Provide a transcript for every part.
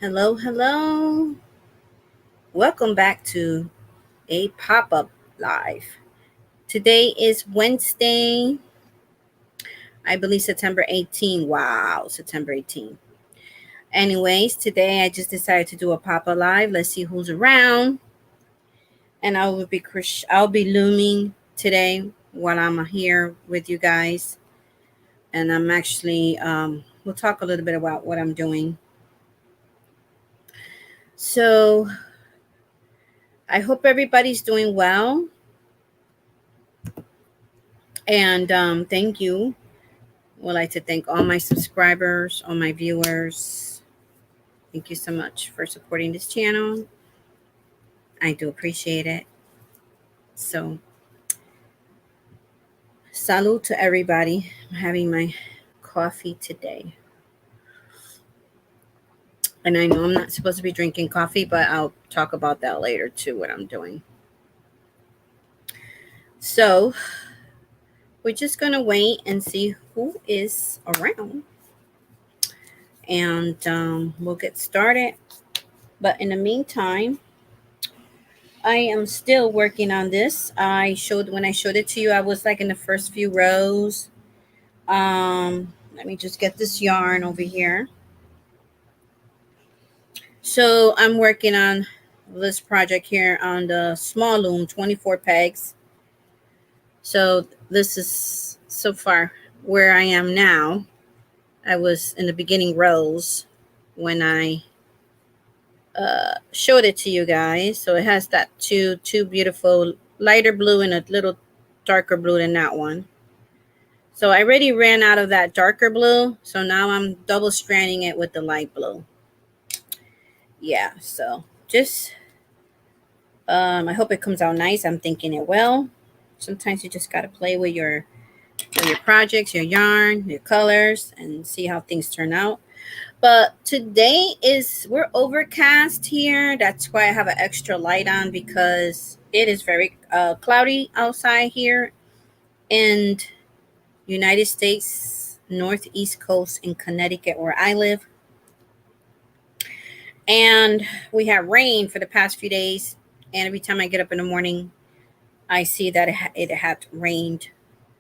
Hello, hello. Welcome back to a pop up live. Today is Wednesday, I believe September 18. Wow, September 18. Anyways, today I just decided to do a pop up live. Let's see who's around. And I'll be looming today while I'm here with you guys. And I'm actually we'll talk a little bit about what I'm doing. So I hope everybody's doing well. And thank you. Would like to thank all my subscribers, all my viewers. Thank you so much for supporting this channel. I do appreciate it. So, salute to everybody. I'm having my coffee today. And I know I'm not supposed to be drinking coffee, but I'll talk about that later too, what I'm doing. So, we're just going to wait and see who is around. And we'll get started. But in the meantime, I am still working on this. When I showed it to you, I was like in the first few rows. Let me just get this yarn over here. So I'm working on this project here on the small loom, 24 pegs. So this is so far where I am now. I was in the beginning rows when I showed it to you guys. So it has that two beautiful lighter blue and a little darker blue than that one. So I already ran out of that darker blue. So now I'm double stranding it with the light blue. Yeah, so just I hope it comes out nice. I'm thinking it will. Sometimes you just gotta play with your projects, your yarn, your colors, and see how things turn out. But today we're overcast here. That's why I have an extra light on, because it is very cloudy outside here in United States, northeast coast in Connecticut, where I live. And we have rain for the past few days. And every time I get up in the morning, I see that it had rained.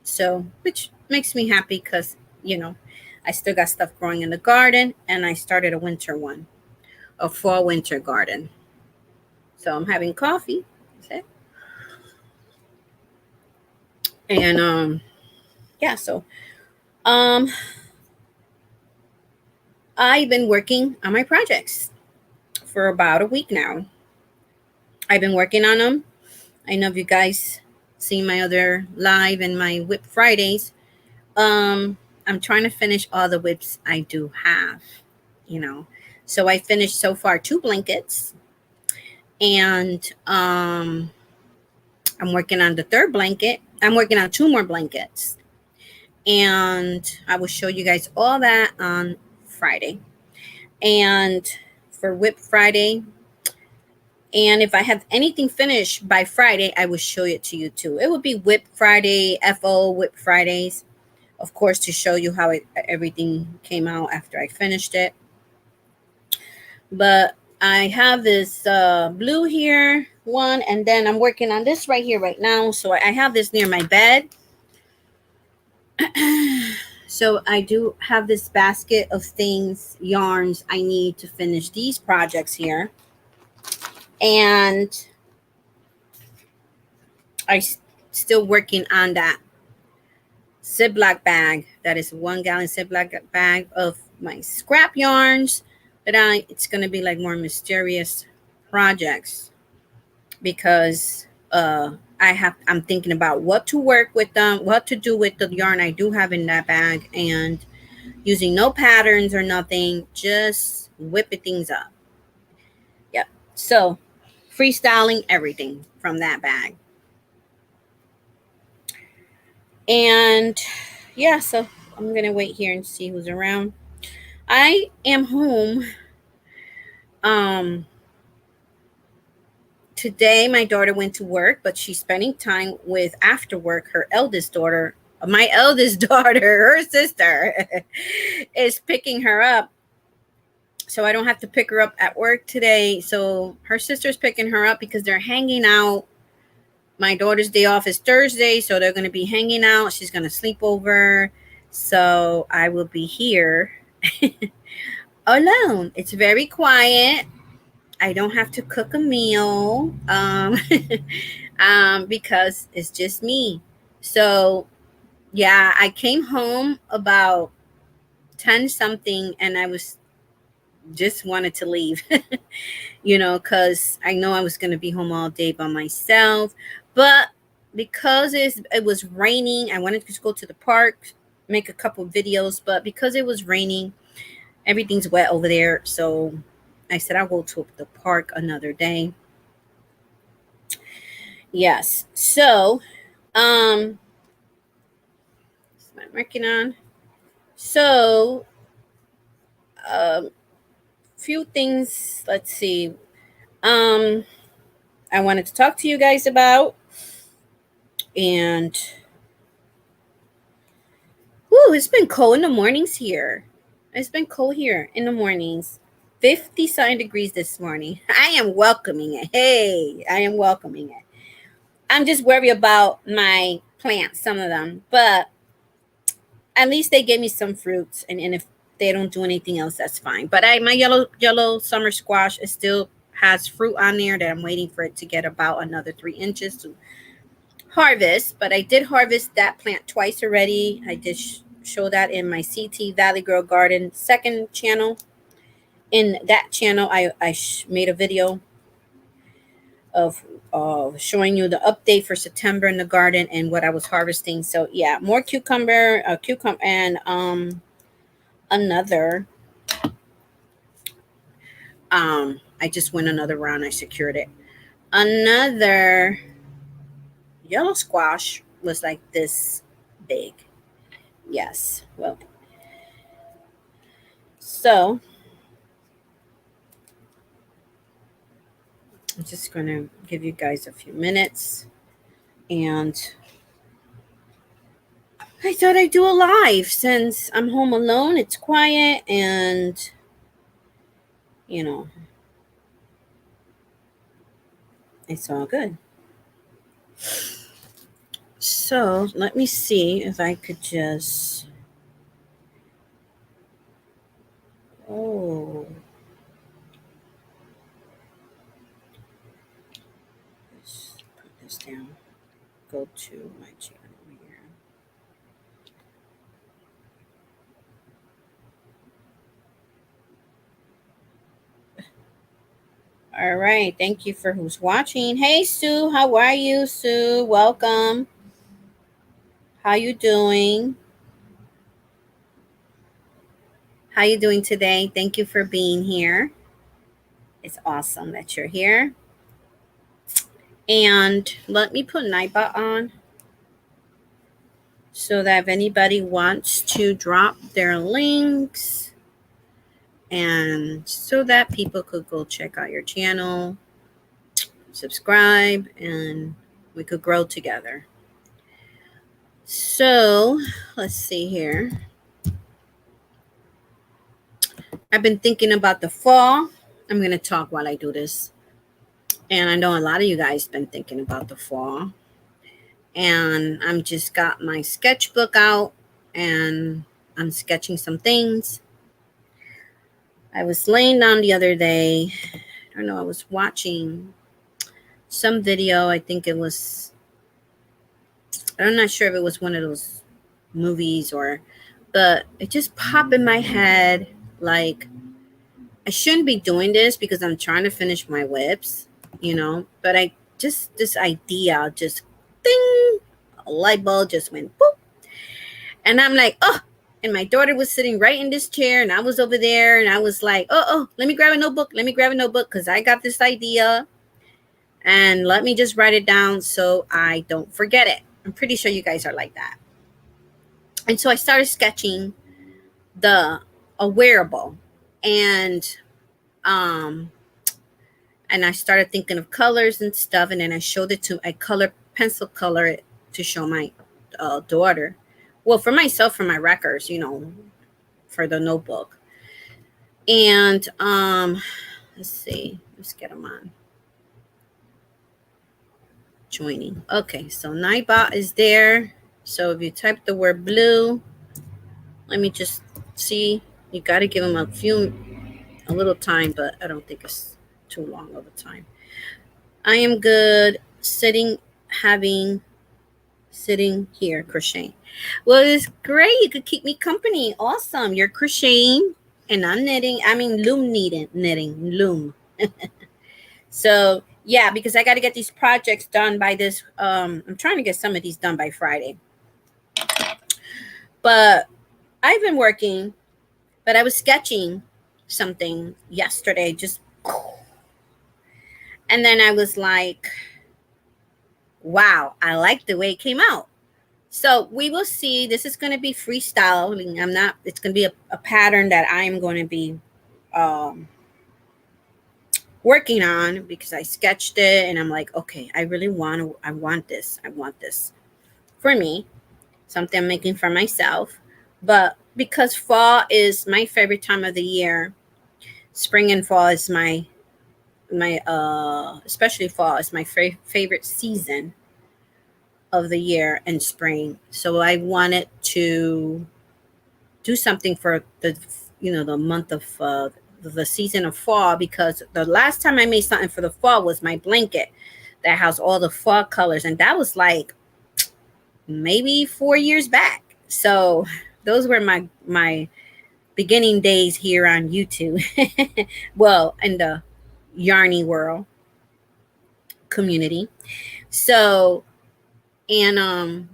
So, which makes me happy because, I still got stuff growing in the garden, and I started a winter one, a fall winter garden. So I'm having coffee. That's it. And yeah, so um I've been working on my projects for about a week now. I've been working on them. I know if you guys see my other live and my whip Fridays. I'm trying to finish all the whips I do have, So I finished so far 2 blankets, and I'm working on the 3rd blanket. I'm working on 2 more blankets, and I will show you guys all that on Friday. And for Whip Friday, and if I have anything finished by Friday, I will show it to you too. It would be Whip Friday, FO Whip Fridays, of course, to show you how everything came out after I finished it. But I have this blue here one, and then I'm working on this right here right now. So I have this near my bed. So I do have this basket of yarns I need to finish these projects here. And I still working on that Ziploc bag. That is 1 gallon Ziploc bag of my scrap yarns. But it's going to be like more mysterious projects, because I'm thinking about what to work with them, what to do with the yarn I do have in that bag, and using no patterns or nothing, just whipping things up. Yep. So freestyling everything from that bag. And yeah, so I'm going to wait here and see who's around. I am home. Today my daughter went to work, but she's spending time with, after work, her eldest daughter. My eldest daughter, her sister, is picking her up so I don't have to pick her up at work today. So her sister's picking her up because they're hanging out. My daughter's day off is Thursday, so they're going to be hanging out. She's going to sleep over. So I will be here alone. It's very quiet. I don't have to cook a meal because it's just me. So, yeah, I came home about 10 something and I was just wanted to leave, because I know I was going to be home all day by myself. But because it was raining, I wanted to go to the park, make a couple videos. But because it was raining, everything's wet over there. So I said I'll go to the park another day. Yes. So, I'm working on. So, few things. Let's see. I wanted to talk to you guys about, and whoo, it's been cold in the mornings here. It's been cold here in the mornings. 50 something degrees this morning. I am welcoming it. Hey, I am welcoming it. I'm just worried about my plants, some of them, but at least they gave me some fruits, and if they don't do anything else, that's fine. But my yellow summer squash, it still has fruit on there that I'm waiting for it to get about another 3 inches to harvest. But I did harvest that plant twice already. I did show that in my CT Valley Girl Garden second channel. In that channel, I made a video of showing you the update for September in the garden and what I was harvesting. So yeah, more cucumber, and another. I just went another round. I secured it. Another yellow squash was like this big. Yes. Well, so I'm just going to give you guys a few minutes, and I thought I'd do a live since I'm home alone. It's quiet, and it's all good. So let me see if I could just. Oh. Let's put this down. Go to my channel here. All right. Thank you for who's watching. Hey, Sue. How are you, Sue? Welcome. How you doing? How you doing today? Thank you for being here. It's awesome that you're here. And let me put Nightbot on so that if anybody wants to drop their links, and so that people could go check out your channel, subscribe, and we could grow together. So let's see here. I've been thinking about the fall. I'm going to talk while I do this. And I know a lot of you guys been thinking about the fall. And I'm just got my sketchbook out and I'm sketching some things. I was laying down the other day. I don't know, I was watching some video. I think it was, I'm not sure if it was one of those movies but it just popped in my head like, I shouldn't be doing this because I'm trying to finish my whips, but this idea just ding, a light bulb just went boop. And I'm like, oh, and my daughter was sitting right in this chair and I was over there and I was like, oh, let me grab a notebook because I got this idea and let me just write it down so I don't forget it. I'm pretty sure you guys are like that. And so I started sketching a wearable, and I started thinking of colors and stuff, and then I showed it to pencil color it to show my daughter. Well, for myself, for my records, for the notebook. And let's see. Let's get them on. Joining. Okay, so Nightbot is there. So if you type the word blue, let me just see. You got to give them a little time, but I don't think it's too long of a time. I am good sitting here crocheting. Well, it's great. You could keep me company. Awesome. You're crocheting and I'm knitting. I mean, knitting, loom. So yeah, because I got to get these projects done by this. I'm trying to get some of these done by Friday. But I've been working, but I was sketching something yesterday, and then I was like, wow, I like the way it came out. So we will see. This is going to be freestyling. It's going to be a pattern that I'm going to be working on because I sketched it and I'm like, okay, I want this for me, something I'm making for myself. But because fall is my favorite time of the year, spring and fall is my especially fall is my favorite season of the year, and spring. So I wanted to do something for the month of the season of fall, because the last time I made something for the fall was my blanket that has all the fall colors, and that was like maybe 4 years back. So those were my beginning days here on YouTube. Well, in the Yarny world community. So, and I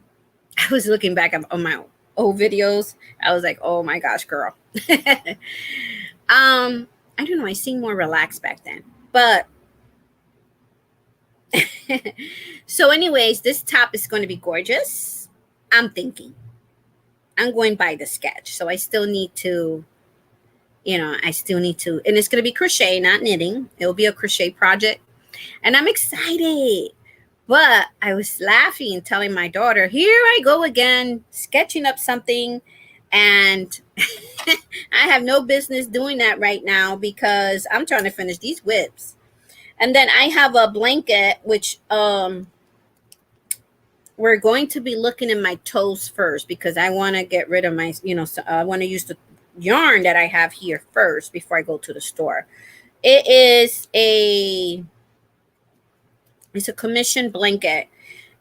was looking back on my old videos. I was like, oh my gosh, girl. I don't know. I seemed more relaxed back then. But so anyways, this top is going to be gorgeous. I'm thinking. I'm going by the sketch. So I still need to, and it's going to be crochet, not knitting. It'll be a crochet project. And I'm excited. But I was laughing and telling my daughter, here I go again, sketching up something. And I have no business doing that right now because I'm trying to finish these whips. And then I have a blanket, which we're going to be looking at my toes first because I want to get rid of my, I want to use the yarn that I have here first before I go to the store. It's a commission blanket.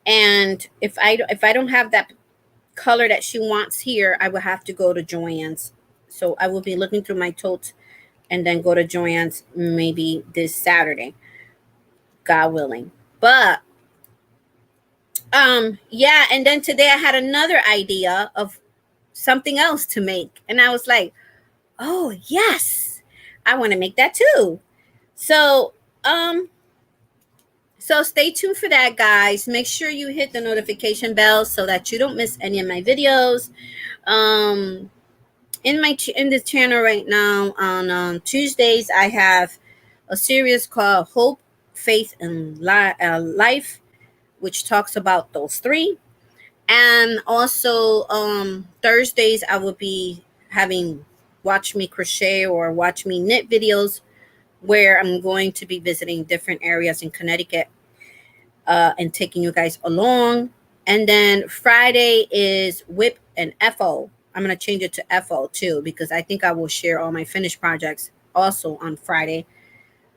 And if I don't have that color that she wants here, I will have to go to Joann's. So I will be looking through my totes and then go to Joann's maybe this Saturday, God willing. But yeah, and then today I had another idea of something else to make, and I was like, oh yes, I want to make that too. So so stay tuned for that, guys. Make sure you hit the notification bell so that you don't miss any of my videos. In this channel right now on Tuesdays, I have a series called Hope, Faith, and Life, which talks about those three. And also Thursdays, I will be having watch me crochet or watch me knit videos where I'm going to be visiting different areas in Connecticut and taking you guys along. And then Friday is WIP and FO. I'm going to change it to FO too, because I think I will share all my finished projects also on Friday.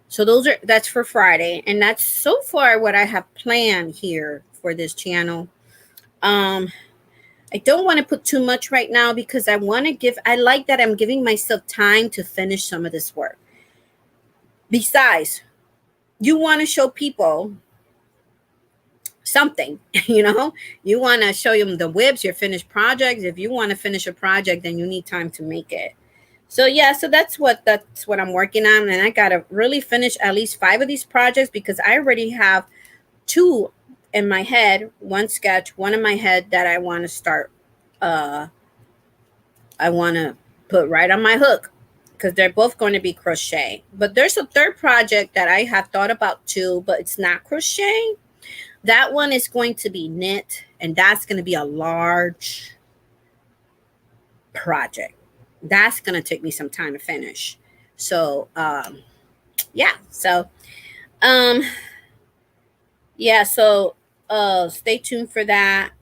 So that's for Friday. And that's so far what I have planned here for this channel. I don't want to put too much right now because I like that I'm giving myself time to finish some of this work. Besides, you want to show people something, you want to show them the whips, your finished projects. If you want to finish a project, then you need time to make it. So yeah, so that's what I'm working on. And I got to really finish at least 5 of these projects because I already have 2 in my head, one sketch, one in my head that I want to start. I want to put right on my hook because they're both going to be crochet. But there's a third project that I have thought about too, but it's not crochet. That one is going to be knit, and that's going to be a large project. That's going to take me some time to finish. So yeah, so um yeah, so stay tuned for that.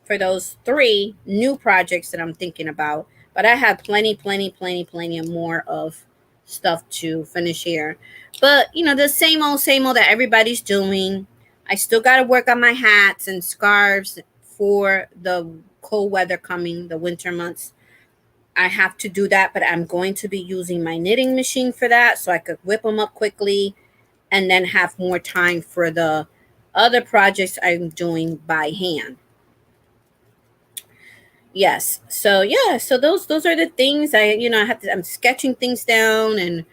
For those three new projects that I'm thinking about. But I have plenty of more of stuff to finish here. But the same old that everybody's doing. I still gotta work on my hats and scarves for the cold weather coming, the winter months. I have to do that, but I'm going to be using my knitting machine for that so I could whip them up quickly and then have more time for the other projects I'm doing by hand. Yes. So yeah, so those are the things I have to I'm sketching things down, and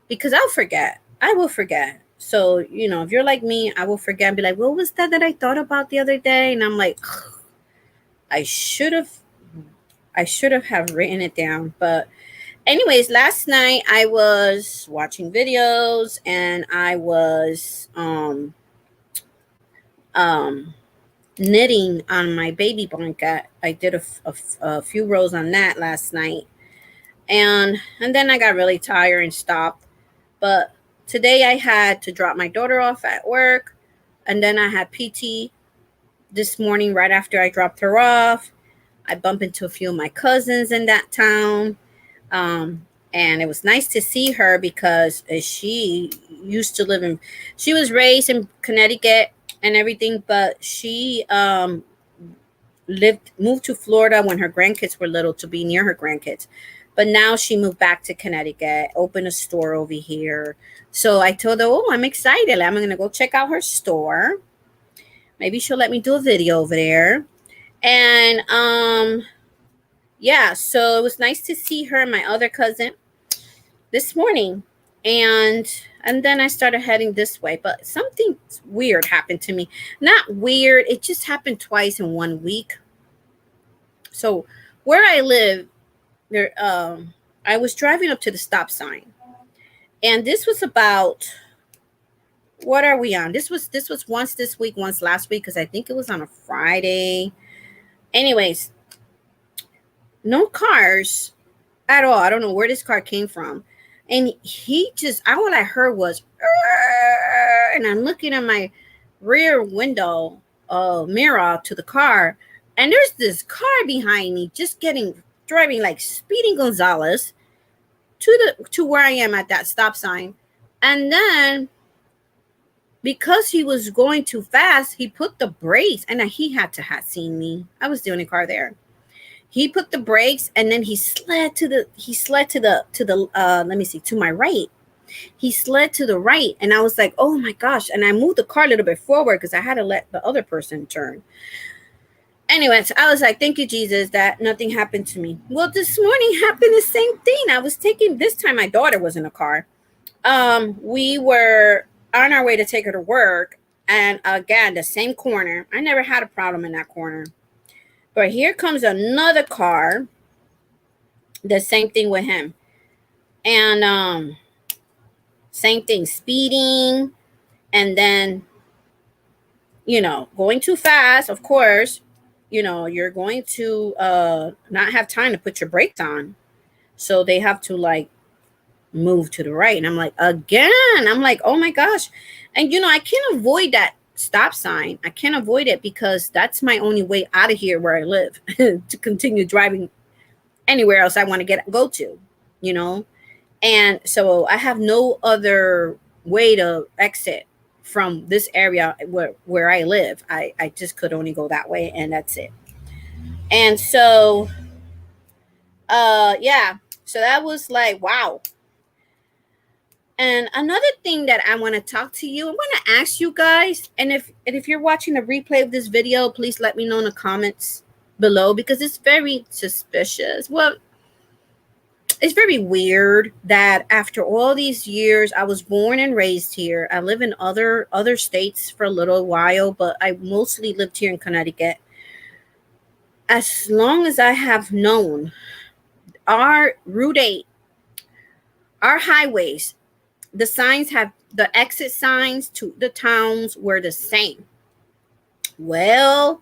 because I'll forget. I will forget. So, if you're like me, I will forget and be like, what was that I thought about the other day? And I'm like, I should have have written it down. But anyways, last night I was watching videos and I was um knitting on my baby blanket. I did a few rows on that last night, and then I got really tired and stopped. But today I had to drop my daughter off at work, and then I had PT this morning right after I dropped her off. I bumped into a few of my cousins in that town. Um, and it was nice to see her because she used to live in, she was raised in Connecticut and everything, but she moved to Florida when her grandkids were little to be near her grandkids. But now she moved back to Connecticut, opened a store over here. So I told her, oh, I'm excited. I'm going to go check out her store. Maybe she'll let me do a video over there. And yeah, so it was nice to see her and my other cousin this morning. And then I started heading this way, but something weird happened to me. Not weird, it just happened twice in 1 week. So where I live, there I was driving up to the stop sign. And this was about, what are we on? This was once this week, once last week, because I think it was on a Friday. Anyways, no cars at all. I don't know where this car came from. And all I heard was, and I'm looking at my rear window mirror to the car, and there's this car behind me just driving like Speedy Gonzalez to where I am at that stop sign. And then because he was going too fast, he put the brakes, and he had to have seen me. I was the only car there. He put the brakes, and then he slid to the let me see, to my right. He slid to the right, and I was like, oh my gosh. And I moved the car a little bit forward because I had to let the other person turn. Anyways, I was like, thank you, Jesus, that nothing happened to me. Well, this morning happened the same thing. I was this time my daughter was in the car. We were on our way to take her to work, and again, the same corner. I never had a problem in that corner. But here comes another car. The same thing with him. And same thing, speeding. And then, going too fast, of course, you're going to not have time to put your brakes on. So they have to like move to the right. And I'm like, again, oh my gosh. And I can't avoid that stop sign. I can't avoid it because that's my only way out of here where I live to continue driving anywhere else I want to go to, And so I have no other way to exit from this area where I live. I just could only go that way, and that's it. And so yeah, so that was like, wow. And another thing that I want to talk to you, I want to ask you guys, and if you're watching the replay of this video, please let me know in the comments below, because it's very suspicious. Well, it's very weird that after all these years, I was born and raised here. I live in other states for a little while, but I mostly lived here in Connecticut. As long as I have known, our Route 8, our highways, the signs the exit signs to the towns were the same. Well,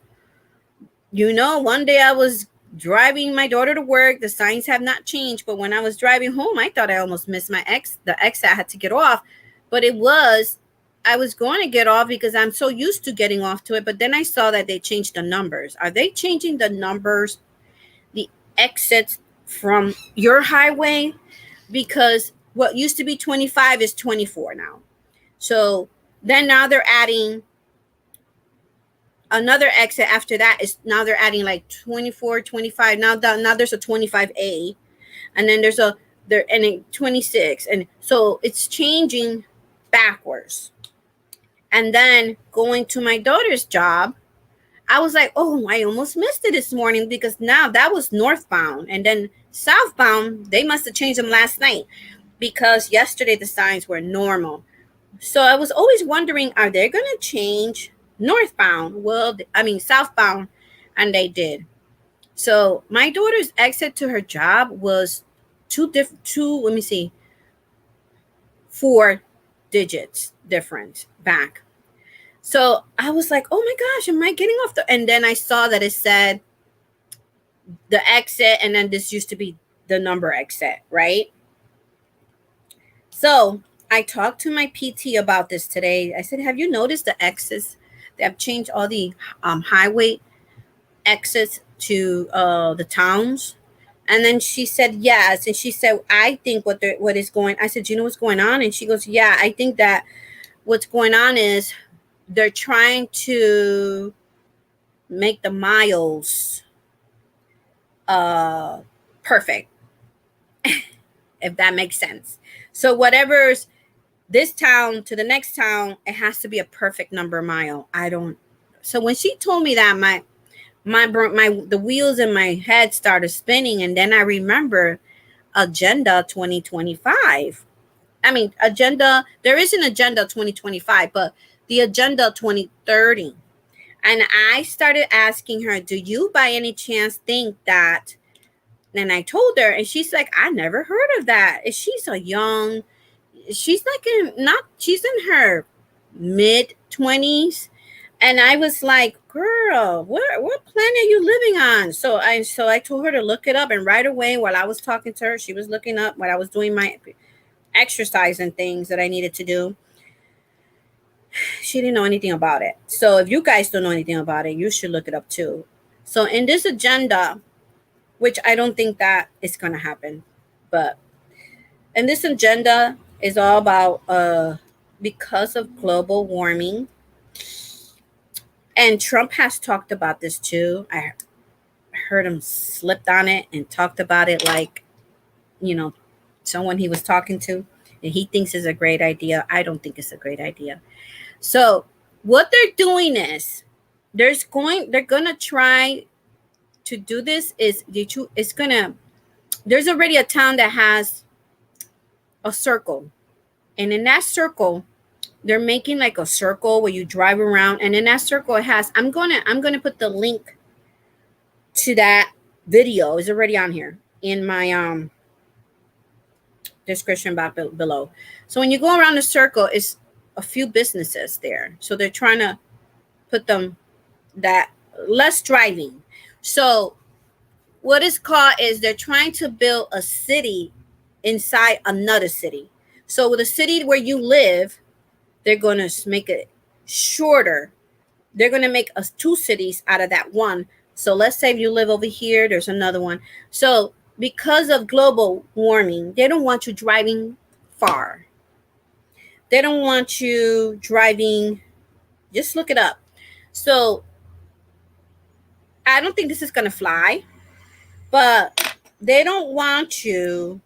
one day I was driving my daughter to work. The signs have not changed, but when I was driving home, I thought I almost missed the exit. I had to get off, but I was going to get off because I'm so used to getting off to it. But then I saw that they changed the numbers. Are they changing the numbers, the exits from your highway? Because what used to be 25 is 24 now. So then now they're adding another exit after that. Is now they're adding like 24, 25. Now there's a 25A, and then there's a there and then 26, and so it's changing backwards. And then going to my daughter's job, I was like, oh, I almost missed it this morning because now that was northbound, and then southbound they must have changed them last night because yesterday the signs were normal. So I was always wondering, are they going to change northbound? Well, I mean southbound, and they did. So my daughter's exit to her job was let me see, 4 digits different back. So I was like, oh my gosh, am I getting off and then I saw that it said the exit, and then this used to be the number exit, right? So I talked to my PT about this today. I said, have you noticed the exits? They have changed all the highway exits to the towns. And then she said yes, and she said, I think what is going. I said, you know what's going on? And she goes, yeah, I think that what's going on is they're trying to make the miles perfect, if that makes sense. So whatever's this town to the next town, it has to be a perfect number mile. I don't. So when she told me that, my the wheels in my head started spinning, and then I remember Agenda 2025. I mean, agenda. There is an Agenda 2025, but the Agenda 2030. And I started asking her, do you by any chance think that? And I told her, and she's like, I never heard of that. She's a young, she's like she's in her mid-20s. And I was like, girl, what planet are you living on? So I told her to look it up, and right away while I was talking to her, she was looking up while I was doing my exercise and things that I needed to do. She didn't know anything about it. So if you guys don't know anything about it, you should look it up too. So in this agenda, which I don't think that is going to happen, but in this agenda is all about because of global warming. And Trump has talked about this too. I heard him slipped on it and talked about it like, someone he was talking to, and he thinks is a great idea. I don't think it's a great idea. So what they're doing is they're gonna try to do this there's already a town that has a circle, and in that circle they're making like a circle where you drive around, and in that circle it has, I'm gonna put the link to that video. It's already on here in my description box below. So when you go around the circle, it's a few businesses there. So they're trying to put them that less driving. So what it's called is they're trying to build a city inside another city. So with a city where you live, they're going to make it shorter. They're going to make us 2 cities out of that one. So let's say if you live over here, there's another one. So because of global warming, they don't want you driving far. They don't want you driving, just look it up. So I don't think this is going to fly, but they don't want you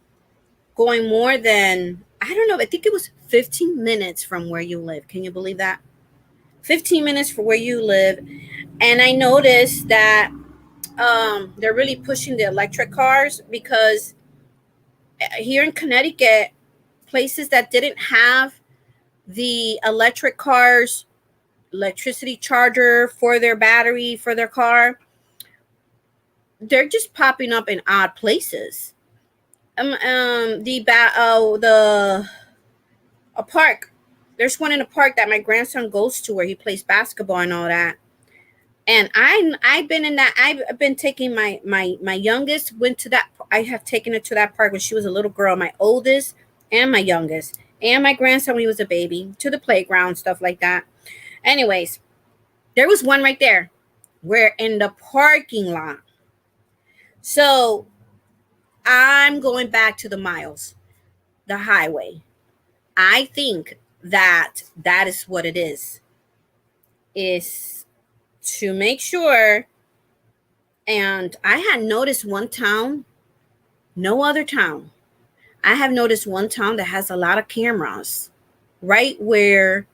going more than, I don't know, I think it was 15 minutes from where you live. Can you believe that? 15 minutes from where you live. And I noticed that they're really pushing the electric cars because here in Connecticut, places that didn't have the electric cars, electricity charger for their battery, for their car, they're just popping up in odd places. A park. There's one in a park that my grandson goes to where he plays basketball and all that. And I've been in that. I've been taking my youngest went to that. I have taken her to that park when she was a little girl. My oldest and my youngest and my grandson when he was a baby to the playground, stuff like that. Anyways, there was one right there. We're in the parking lot. So I'm going back to the miles, the highway. I think that that is what it is to make sure. And I had noticed one town, no other town. I have noticed one town that has a lot of cameras right where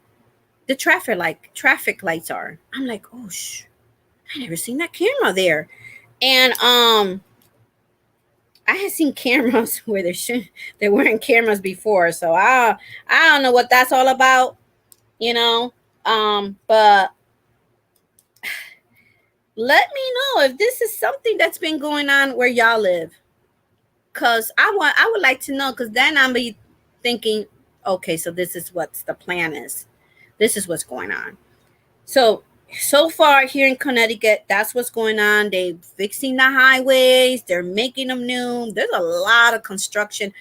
the traffic lights are. I'm like, oh I never seen that camera there. And I had seen cameras where there weren't cameras before. So I don't know what that's all about, you know. But let me know if this is something that's been going on where y'all live. Cause I would like to know, because then I'm be thinking, okay, so this is what's the plan is. This is what's going on. So far here in Connecticut, that's what's going on. They fixing the highways, they're making them new. There's a lot of construction,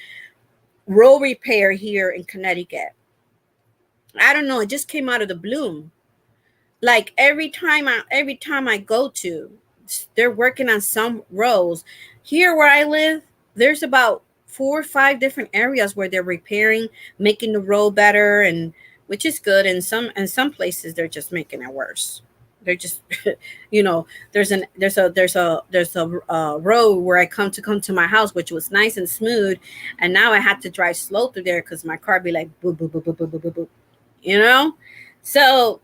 road repair here in Connecticut. I don't know, it just came out of the blue. Like every time I go to, they're working on some roads. Here where I live, there's about 4 or 5 different areas where they're repairing, making the road better, and which is good. And some places they're just making it worse. They're just there's a road where I come to my house, which was nice and smooth, and now I have to drive slow through there because my car be like boop boop boop boop boop boop boop boop, you know. So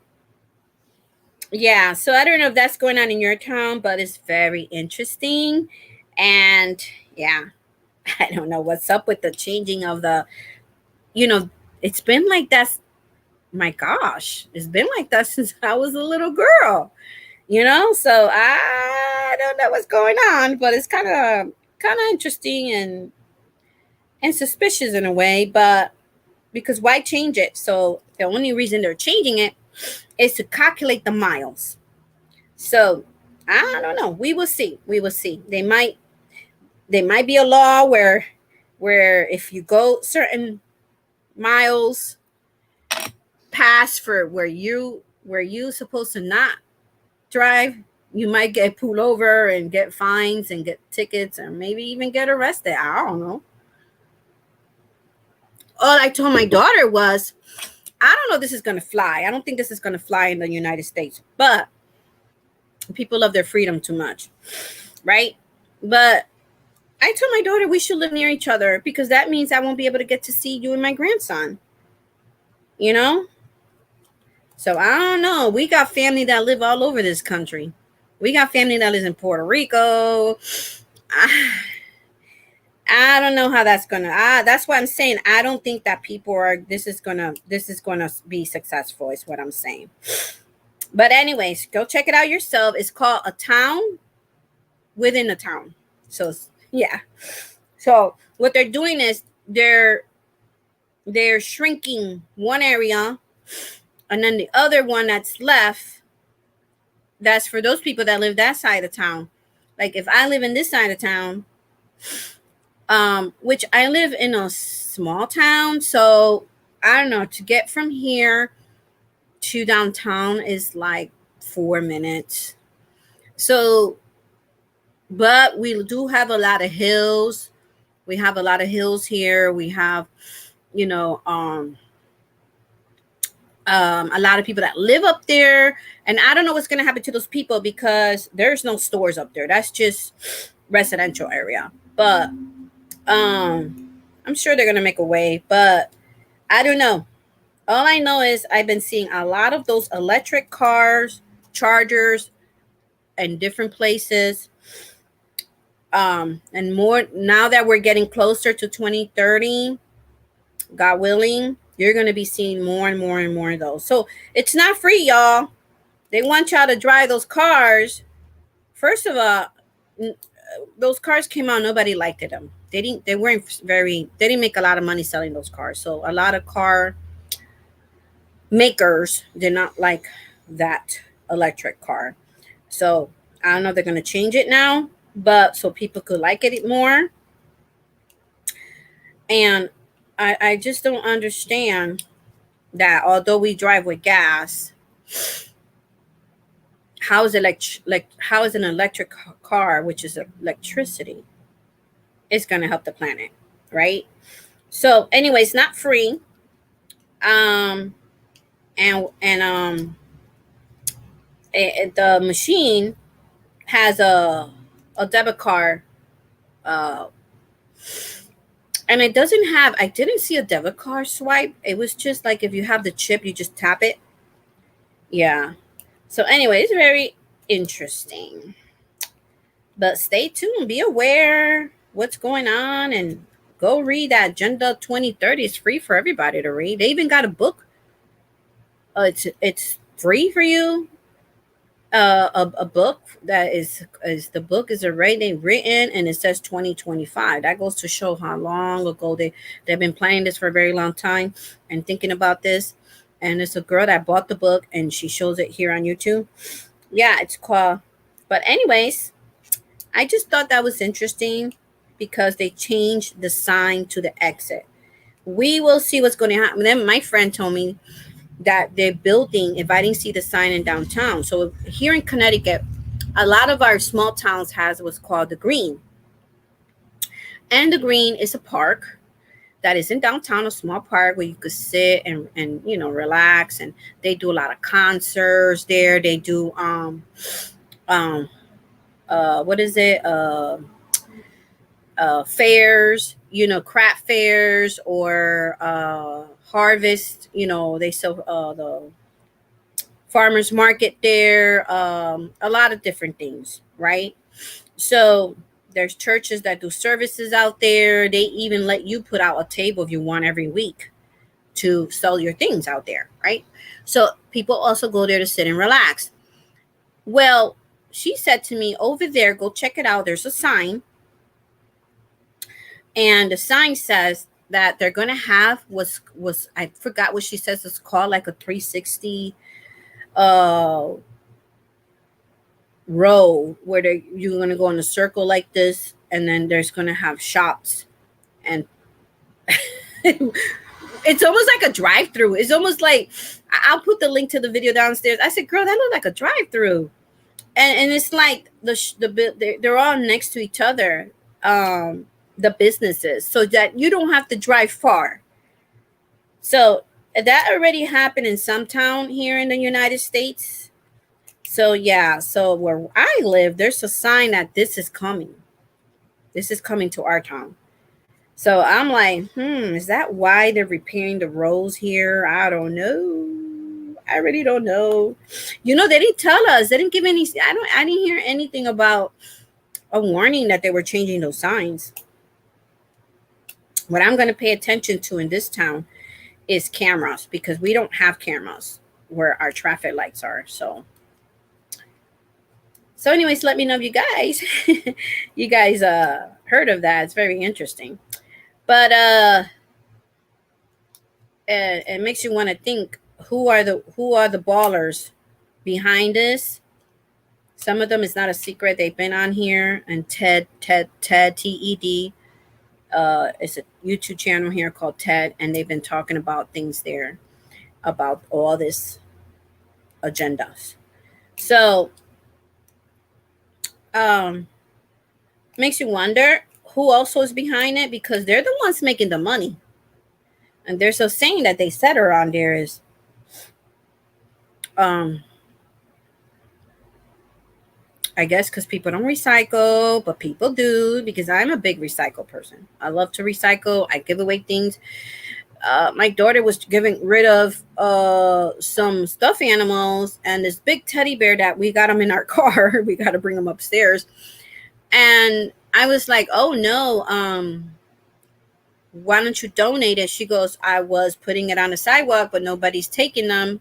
yeah, so I don't know if that's going on in your town, but it's very interesting. And yeah, I don't know what's up with the changing of you know, it's been like that. My gosh, it's been like that since I was a little girl, you know? So I don't know what's going on, but it's kind of interesting and suspicious in a way, but because why change it? So the only reason they're changing it is to calculate the miles. So I don't know. We will see. We will see. They might be a law where if you go certain miles past for where you supposed to not drive, you might get pulled over and get fines and get tickets and maybe even get arrested. I don't know. All I told my daughter was, I don't know if this is going to fly. I don't think this is going to fly in the United States, but people love their freedom too much, right? But I told my daughter we should live near each other because that means I won't be able to get to see you and my grandson, you know? So I don't know. We got family that live all over this country. We got family that lives in Puerto Rico. I don't know how that's gonna. That's why I'm saying I don't think that people are. This is gonna be successful. Is what I'm saying. But anyways, go check it out yourself. It's called A Town Within a Town. So yeah. So what they're doing is they're shrinking one area, and then the other one that's left, that's for those people that live that side of town. Like if I live in this side of town, which I live in a small town, so I don't know, to get from here to downtown is like 4 minutes. So, but we do have a lot of hills. We have a lot of hills here. We have, you know, a lot of people that live up there, and I don't know what's going to happen to those people because there's no stores up there. That's just residential area. But I'm sure they're going to make a way, but I don't know. All I know is I've been seeing a lot of those electric cars, chargers, in different places. And more now that we're getting closer to 2030, God willing, you're going to be seeing more and more and more of those. So it's not free, y'all. They want y'all to drive those cars. First of all, those cars came out, nobody liked them. They didn't make a lot of money selling those cars. So a lot of car makers did not like that electric car. So I don't know if they're going to change it now, but so people could like it more. And I just don't understand that although we drive with gas, how is how is an electric car, which is electricity, is going to help the planet, right? So, anyways, not free. Um, and the machine has a debit card, uh, and it doesn't have. I didn't see a debit card swipe. It was just like if you have the chip, you just tap it. Yeah. So, anyway, it's very interesting. But stay tuned. Be aware what's going on, and go read that Agenda 2030. It's free for everybody to read. They even got a book. It's free for you. A book that is the book is already written, and it says 2025. That goes to show how long ago they've been planning this for a very long time and thinking about this. And it's a girl that bought the book, and she shows it here on YouTube. Yeah, it's called. But anyways, I just thought that was interesting because they changed the sign to the exit. We will see what's going to happen. Then my friend told me that they're building, if I didn't see the sign in downtown. So here in Connecticut, a lot of our small towns has what's called the Green. And the Green is a park that is in downtown, a small park where you could sit and relax. And they do a lot of concerts there. They do what is it? Fairs, craft fairs or harvest. They sell the farmers market there, a lot of different things, right? So there's churches that do services out there. They even let you put out a table if you want every week to sell your things out there, right? So people also go there to sit and relax. Well, she said to me, over there, go check it out. There's a sign, and the sign says that they're going to have was I forgot what she says it's called, like a 360 uh row where you're going to go in a circle like this, and then there's going to have shops. And it's almost like a drive-through. It's almost like, I'll put the link to the video downstairs. I said, girl, that looks like a drive-through. And it's like they're all next to each other, the businesses, so that you don't have to drive far. So that already happened in some town here in the United States. So yeah, so where I live, there's a sign that this is coming. This is coming to our town. So I'm like, is that why they're repairing the roads here? I don't know. I really don't know. They didn't tell us. They didn't give any. I didn't hear anything about a warning that they were changing those signs. What I'm going to pay attention to in this town is cameras, because we don't have cameras where our traffic lights are. So anyways, let me know if you guys heard of that. It's very interesting. But it makes you want to think, who are the ballers behind this? Some of them is not a secret. They've been on here, and Ted TED. It's a YouTube channel here called TED, and they've been talking about things there about all this agendas. So makes you wonder who also is behind it, because they're the ones making the money. And there's a saying that they said around there is, I guess because people don't recycle, but people do, because I'm a big recycle person. I love to recycle. I give away things. My daughter was getting rid of some stuffed animals, and this big teddy bear that we got him in our car. We got to bring him upstairs. And I was like, oh no, why don't you donate it? She goes, I was putting it on the sidewalk, but nobody's taking them.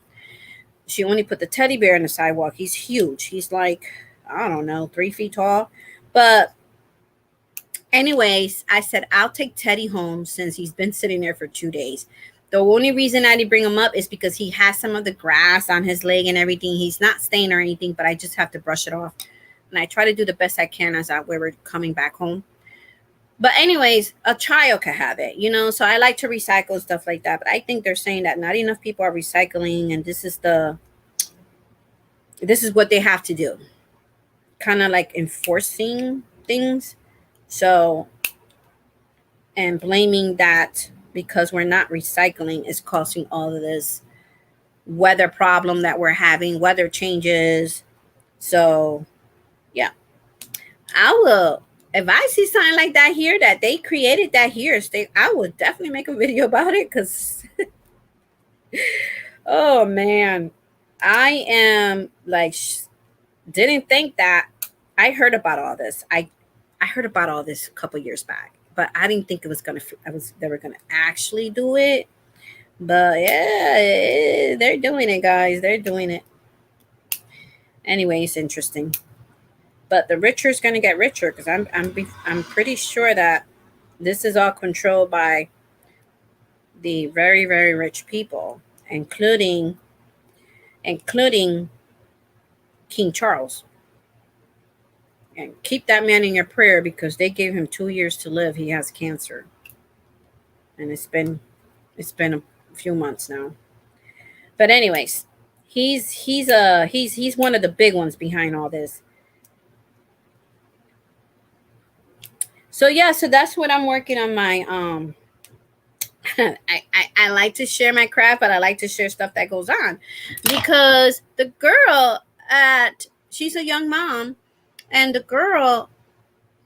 She only put the teddy bear on the sidewalk. He's huge. He's like, I don't know, 3 feet tall. But anyways, I said, I'll take Teddy home since he's been sitting there for 2 days. The only reason I didn't bring him up is because he has some of the grass on his leg and everything. He's not stained or anything, but I just have to brush it off. And I try to do the best I can as we're coming back home. But anyways, a child can have it, you know. So I like to recycle stuff like that. But I think they're saying that not enough people are recycling, and this is what they have to do. Kind of like enforcing things. So, and blaming that because we're not recycling is causing all of this weather problem that we're having, weather changes. So, yeah, I will. If I see something like that here, that they created that here, I would definitely make a video about it because, oh man, I am like, didn't think that. I heard about all this. I heard about all this a couple years back, but I didn't think it was gonna. They were gonna actually do it. But yeah, they're doing it, guys. They're doing it. Anyway, it's interesting. But the richer is gonna get richer because I'm pretty sure that this is all controlled by the very very rich people, including King Charles. And keep that man in your prayer because they gave him 2 years to live. He has cancer, and it's been a few months now. But anyways, he's one of the big ones behind all this. So yeah, so that's what I'm working on my I like to share my craft, but I like to share stuff that goes on because the girl she's a young mom, and the girl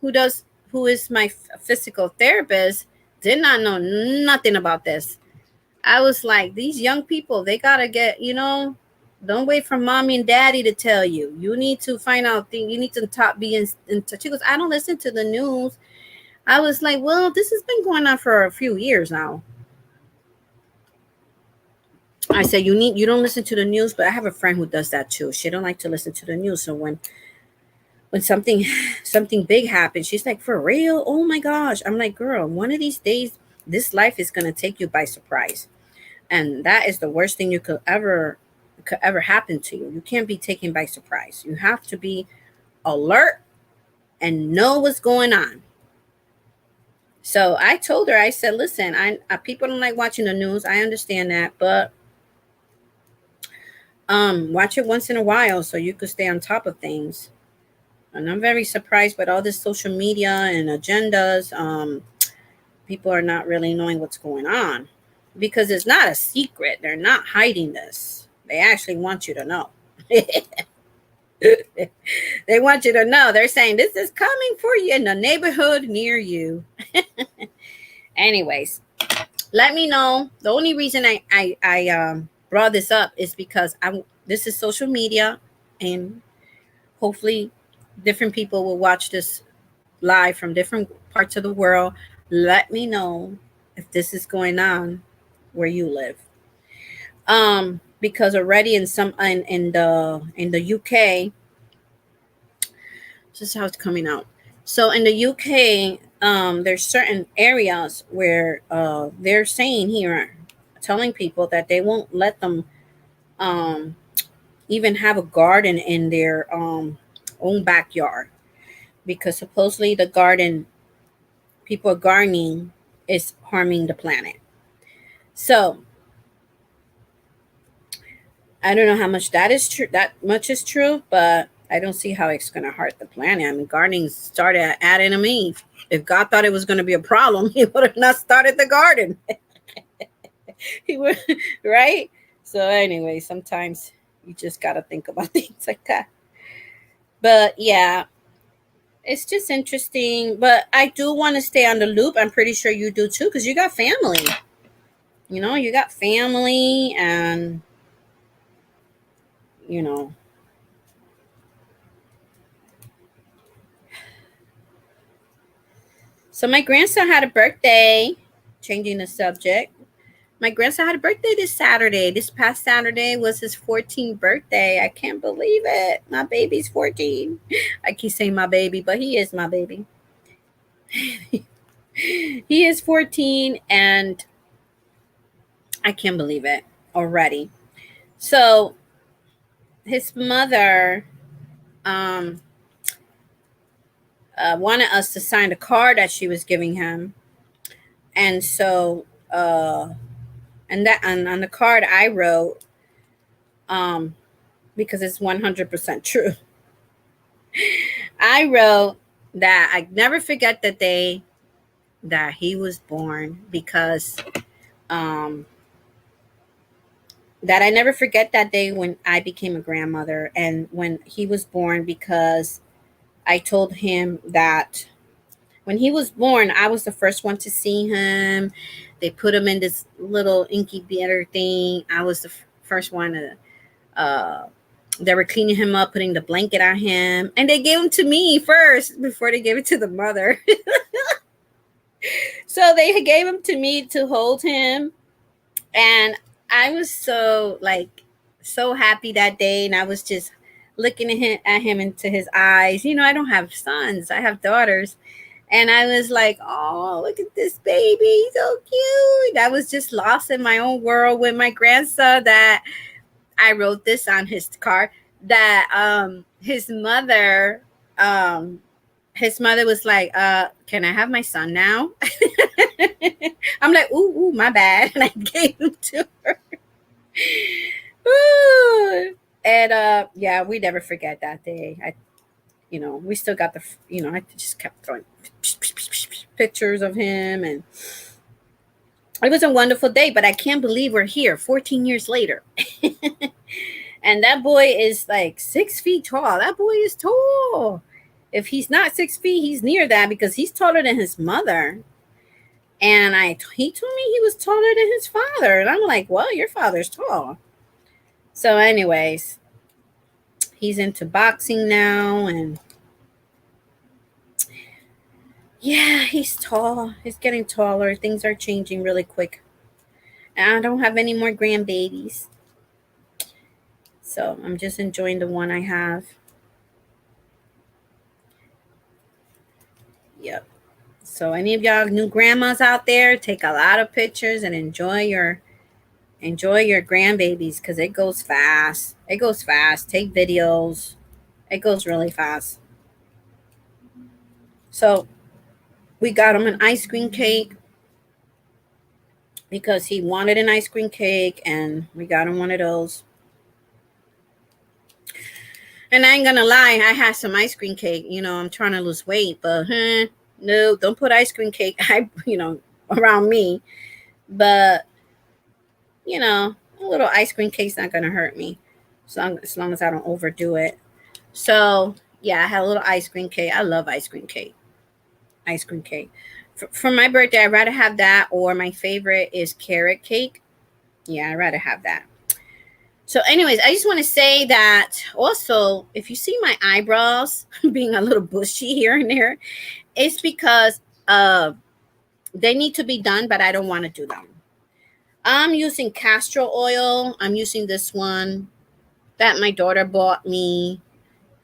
who is my physical therapist did not know nothing about this. I was like, these young people, they gotta get, don't wait for mommy and daddy to tell you. You need to find out things. You need to be in touch. She goes, I don't listen to the news. I was like, well, this has been going on for a few years now. I said, you don't listen to the news, but I have a friend who does that too. She don't like to listen to the news. So when something big happens, she's like, for real? Oh my gosh. I'm like, girl, one of these days, this life is gonna take you by surprise. And that is the worst thing could ever happen to you. You can't be taken by surprise. You have to be alert and know what's going on. So I told her, I said, listen, people don't like watching the news. I understand that, but watch it once in a while so you could stay on top of things. And I'm very surprised with all this social media and agendas. People are not really knowing what's going on because it's not a secret. They're not hiding this. They actually want you to know. They want you to know. They're saying this is coming for you in the neighborhood near you. Anyways, let me know. The only reason I brought this up is because this is social media, and hopefully different people will watch this live from different parts of the world. Let me know if this is going on where you live. Because already in the UK, this is how it's coming out. So in the UK, there's certain areas where they're saying here, telling people that they won't let them even have a garden in their own backyard because supposedly the garden people are gardening is harming the planet. So I don't know how much that is true. That much is true, but I don't see how it's going to hurt the planet. I mean, gardening started at Adam and Eve. If God thought it was going to be a problem, He would have not started the garden. He would, right? So anyway, sometimes you just got to think about things like that. But yeah, it's just interesting. But I do want to stay on the loop. I'm pretty sure you do too, because you got family. You got family, and you know. So my grandson had a birthday. Changing the subject. My grandson had a birthday this Saturday. This past Saturday was his 14th birthday. I can't believe it. My baby's 14. I keep saying my baby, but he is my baby. He is 14, and I can't believe it already. So his mother um, wanted us to sign the card that she was giving him, and so and that and on the card I wrote, um, because it's 100% true. I wrote that I never forget the day that he was born, because um, that I never forget that day when I became a grandmother and when he was born, because I told him that when he was born, I was the first one to see him. They put him in this little incubator thing. I was the first one to, uh, they were cleaning him up, putting the blanket on him, and they gave him to me first before they gave it to the mother. So they gave him to me to hold him, and I was so like so happy that day, and I was just looking at him into his eyes. You know, I don't have sons; I have daughters, and I was like, "Oh, look at this baby, he's so cute." I was just lost in my own world with my grandson. That I wrote this on his card. That um his mother was like, can I have my son now? I'm like, ooh, my bad. And I gave him to her. Ooh. And yeah, we never forget that day. We still got I just kept throwing pictures of him, and it was a wonderful day. But I can't believe we're here 14 years later. And that boy is like 6 feet tall. That boy is tall. If he's not 6 feet, he's near that, because he's taller than his mother. And he told me he was taller than his father. And I'm like, well, your father's tall. So, anyways, he's into boxing now. And yeah, he's tall. He's getting taller. Things are changing really quick. And I don't have any more grandbabies. So, I'm just enjoying the one I have. Yep. So, any of y'all new grandmas out there, take a lot of pictures and enjoy your grandbabies, because it goes fast. It goes fast. Take videos. It goes really fast. So we got him an ice cream cake because he wanted an ice cream cake, and we got him one of those. And I ain't gonna lie, I had some ice cream cake. I'm trying to lose weight, but no, don't put ice cream cake around me. But a little ice cream cake's not gonna hurt me, as long as I don't overdo it. So yeah, I had a little ice cream cake. I love ice cream cake. Ice cream cake. For my birthday, I'd rather have that, or my favorite is carrot cake. Yeah, I'd rather have that. So, anyways, I just want to say that also, if you see my eyebrows being a little bushy here and there, it's because they need to be done, but I don't want to do them. I'm using castor oil. I'm using this one that my daughter bought me,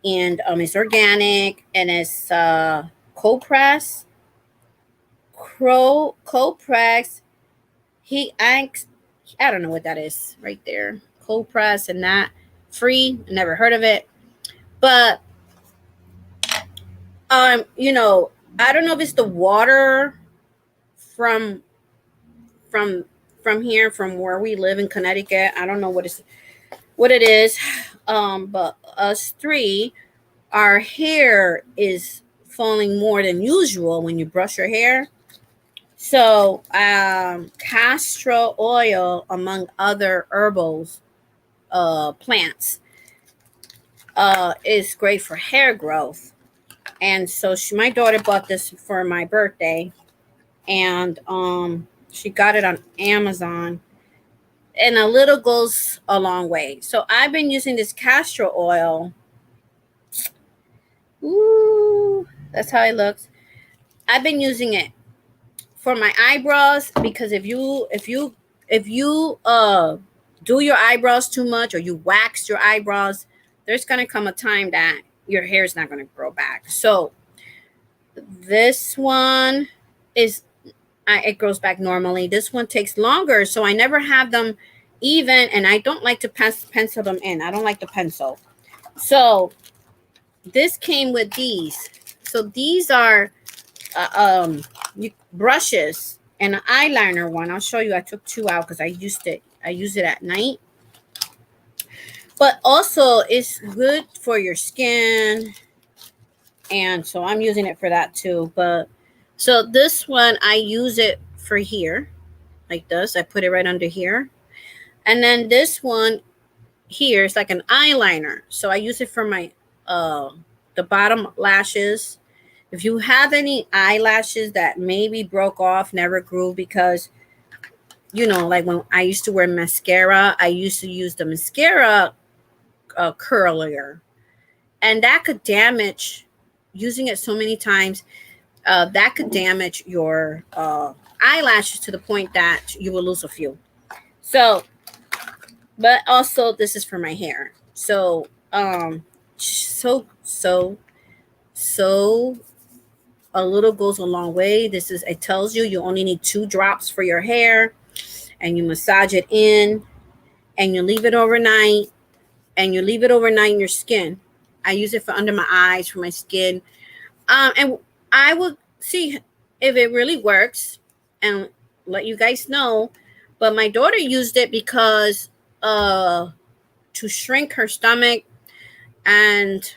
and it's organic, and it's cold press. Cold press. I don't know what that is right there. Cold press and that free. Never heard of it, but I don't know if it's the water from from from here, from where we live in Connecticut. I don't know what it is. But us three, our hair is falling more than usual when you brush your hair. So, castor oil, among other herbals, plants, is great for hair growth. And so, my daughter bought this for my birthday, and she got it on Amazon. And a little goes a long way. So, I've been using this castor oil. Ooh, that's how it looks. I've been using it for my eyebrows, because if you do your eyebrows too much, or you wax your eyebrows, there's going to come a time that your hair is not going to grow back. So this one is it grows back normally. This one takes longer, so I never have them even, and I don't like to pencil them in. I don't like the pencil. So this came with these. So these are brushes and an eyeliner one. I'll show you. I took two out because I use it at night. But also it's good for your skin. And so I'm using it for that too. But so this one, I use it for here like this. I put it right under here. And then this one here is like an eyeliner. So I use it for my the bottom lashes. If you have any eyelashes that maybe broke off, never grew, because like when I used to wear mascara, I used to use the mascara curler, and that could damage, using it so many times, that could damage your eyelashes to the point that you will lose a few. So, but also this is for my hair. So a little goes a long way. It tells you only need 2 drops for your hair, and you massage it in, and you leave it overnight, in your skin. I use it for under my eyes, for my skin. And I will see if it really works and let you guys know. But my daughter used it because to shrink her stomach, and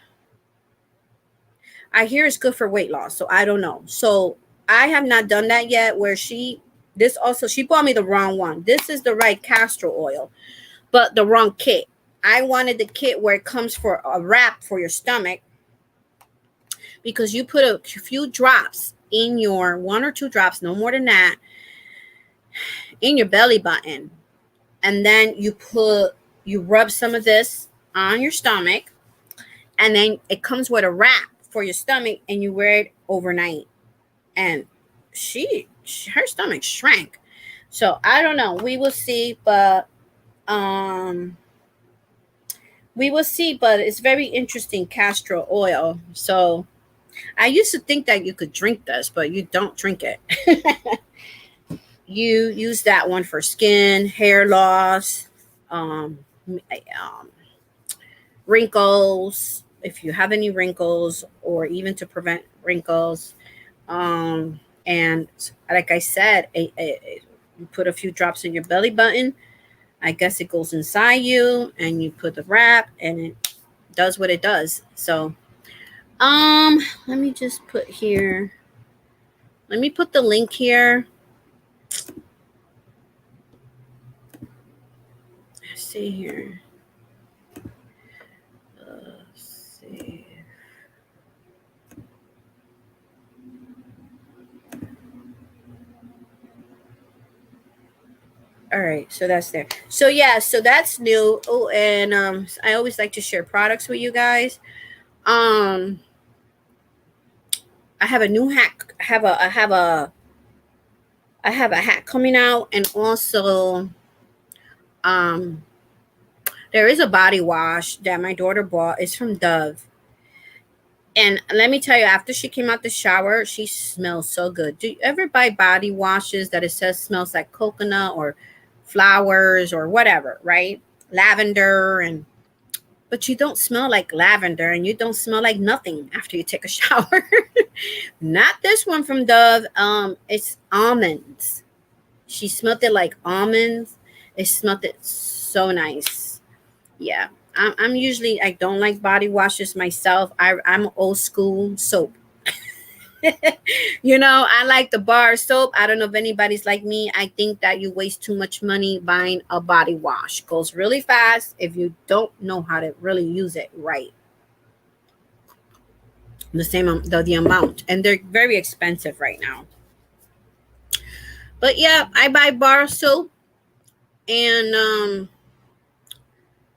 I hear it's good for weight loss. So I don't know. So I have not done that yet. She bought me the wrong one. This is the right castor oil, but the wrong kit. I wanted the kit where it comes for a wrap for your stomach, because you put a few drops in your 1 or 2 drops, no more than that, in your belly button. And then you rub some of this on your stomach, and then it comes with a wrap for your stomach, and you wear it overnight. And her stomach shrank. So I don't know. We will see, but it's very interesting, castor oil. So I used to think that you could drink this, but you don't drink it. You use that one for skin, hair loss, wrinkles, if you have any wrinkles, or even to prevent wrinkles. And like I said, you put a few drops in your belly button. I guess it goes inside you, and you put the wrap, and it does what it does. So let me just put here. Let me put the link here. Let's see here. Let's see. All right, so that's there. So yeah, so that's new. Oh, and I always like to share products with you guys. I have a new hack. I have a hack coming out, and also there is a body wash that my daughter bought. It's from Dove. And let me tell you, after she came out the shower, she smells so good. Do you ever buy body washes that it says smells like coconut or flowers or whatever, right? Lavender, but you don't smell like lavender, and you don't smell like nothing after you take a shower. Not this one from Dove. It's almonds. She smelled it like almonds. It smelled it so nice. Yeah. I'm usually, I don't like body washes myself. I'm old school soap. I like the bar soap. I don't know if anybody's like me. I think that you waste too much money buying a body wash. It goes really fast if you don't know how to really use it right. The amount, and they're very expensive right now. But yeah, I buy bar soap, and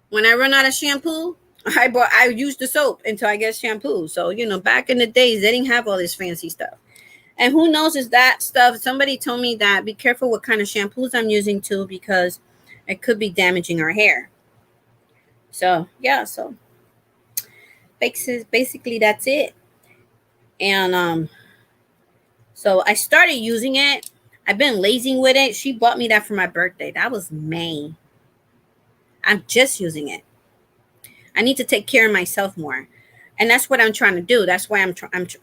when I run out of shampoo, I use the soap until I get shampoo. So back in the days, they didn't have all this fancy stuff. And who knows, is that stuff? Somebody told me that be careful what kind of shampoos I'm using too, because it could be damaging our hair. So yeah, so basically that's it. And so I started using it. I've been lazy with it. She bought me that for my birthday. That was May. I'm just using it. I need to take care of myself more, and that's what I'm trying to do. That's why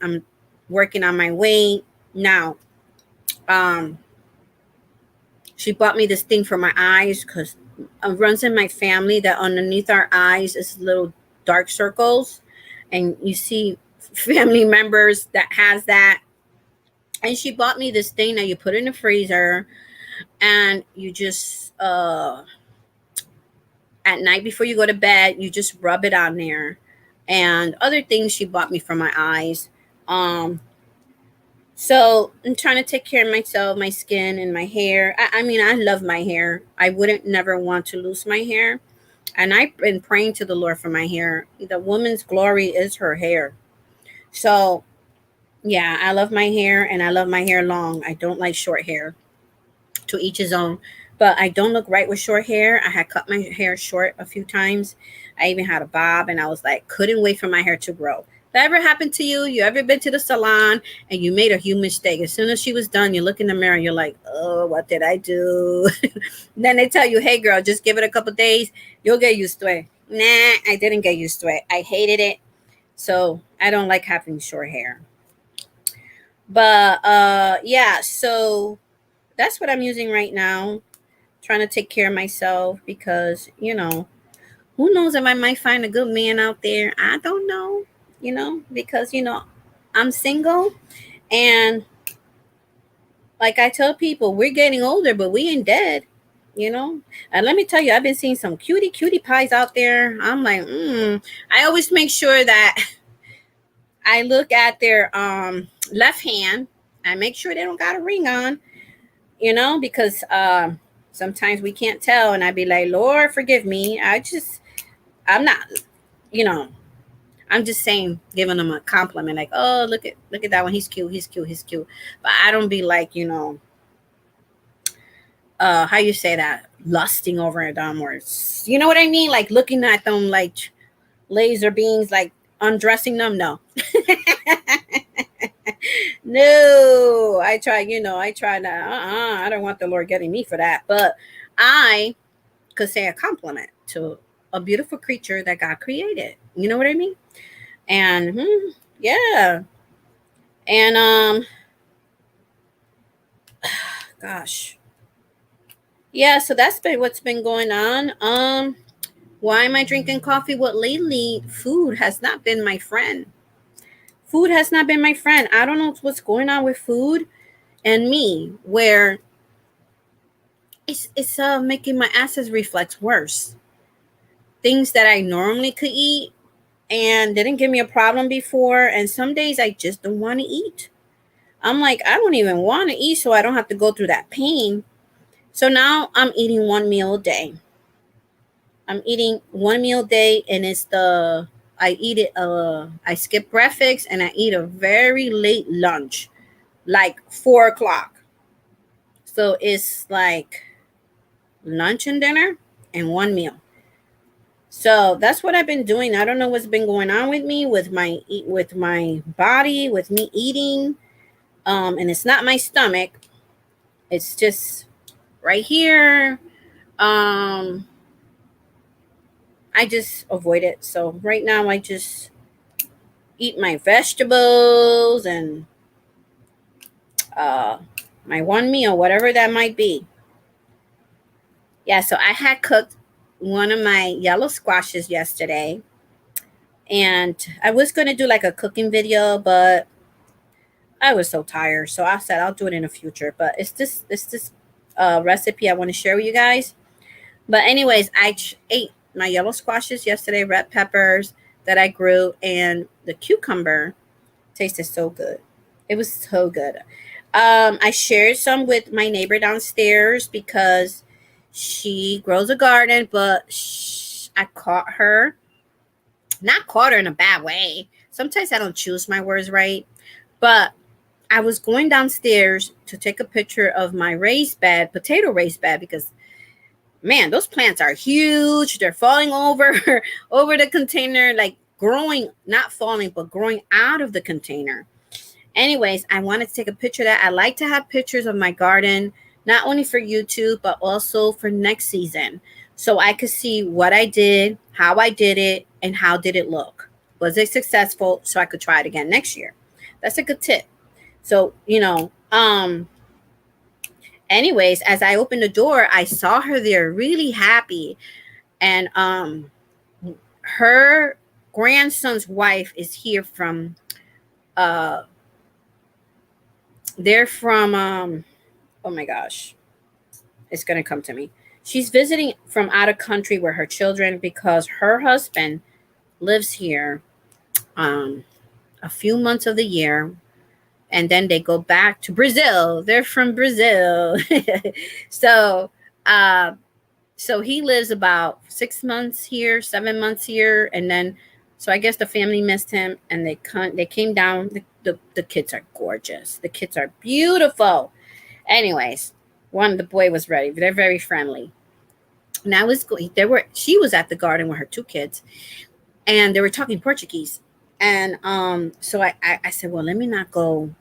I'm working on my weight now. Um, she bought me this thing for my eyes because it runs in my family that underneath our eyes is little dark circles, and you see family members that has that. And she bought me this thing that you put in the freezer, and you just at night before you go to bed, you just rub it on there. And other things she bought me for my eyes. So I'm trying to take care of myself, my skin, and my hair. I mean, I love my hair. I wouldn't never want to lose my hair. And I've been praying to the Lord for my hair. The woman's glory is her hair. So yeah, I love my hair, and I love my hair long. I don't like short hair. To each his own. But I don't look right with short hair. I had cut my hair short a few times. I even had a bob, and I was like, couldn't wait for my hair to grow. That ever happened to you? You ever been to the salon and you made a huge mistake? As soon as she was done, you look in the mirror and you're like, oh, what did I do? Then they tell you, hey, girl, just give it a couple days. You'll get used to it. Nah, I didn't get used to it. I hated it. So I don't like having short hair. But yeah, so that's what I'm using right now. Trying to take care of myself because, who knows if I might find a good man out there. I don't know, because, I'm single, and like I tell people, we're getting older, but we ain't dead, And let me tell you, I've been seeing some cutie pies out there. I'm like, I always make sure that I look at their left hand. I make sure they don't got a ring on, because sometimes we can't tell, and I'd be like, Lord, forgive me. I'm not, you know, I'm just saying, giving them a compliment, like, oh, look at that one, he's cute, he's cute. But I don't be like, how you say that, lusting over them, or you know what I mean, like looking at them like laser beams, like undressing them. No. No, I try not. I don't want the Lord getting me for that. But I could say a compliment to a beautiful creature that God created. You know what I mean? And yeah, and gosh, yeah. So that's been what's been going on. Why am I drinking coffee? Well, lately, food has not been my friend. Food has not been my friend. I don't know what's going on with food and me, where it's making my acid reflux worse. Things that I normally could eat and didn't give me a problem before, and some days I just don't want to eat. I'm like, I don't even want to eat, so I don't have to go through that pain. So now I'm eating one meal a day. I'm eating one meal a day, and I eat it. I skip breakfast, and I eat a very late lunch, like 4 o'clock. So it's like lunch and dinner and one meal. So that's what I've been doing. I don't know what's been going on with me, with my body, with me eating. And it's not my stomach. It's just right here. I just avoid it. So right now I just eat my vegetables and my one meal, whatever that might be. Yeah, so I had cooked one of my yellow squashes yesterday, and I was going to do like a cooking video, but I was so tired. So I said I'll do it in the future. But it's this recipe I want to share with you guys. But anyways, ate my yellow squashes yesterday, red peppers that I grew, and the cucumber tasted so good. It was so good. I shared some with my neighbor downstairs because she grows a garden, but I caught her. Not caught her in a bad way. Sometimes I don't choose my words right. But I was going downstairs to take a picture of my potato raised bed, because man, those plants are huge. They're falling over over the container, like growing, not falling, but growing out of the container. Anyways, I wanted to take a picture of that. I like to have pictures of my garden, not only for YouTube, but also for next season. So I could see what I did, how I did it, and how did it look. Was it successful? So I could try it again next year. That's a good tip. So, anyways, as I opened the door, I saw her there really happy. And her grandson's wife is here from uh they're from oh my gosh, it's gonna come to me. She's visiting from out of country with her children because her husband lives here um a few months of the year, and then they go back to Brazil. They're from Brazil. so uh so he lives about 6 months here, 7 months here, and then so I guess the family missed him, and they came down. The kids are gorgeous. The kids are beautiful. Anyways, the boy was ready. They're very friendly. And I was going. She was at the garden with her two kids, and they were talking Portuguese. And so I said, well, let me not go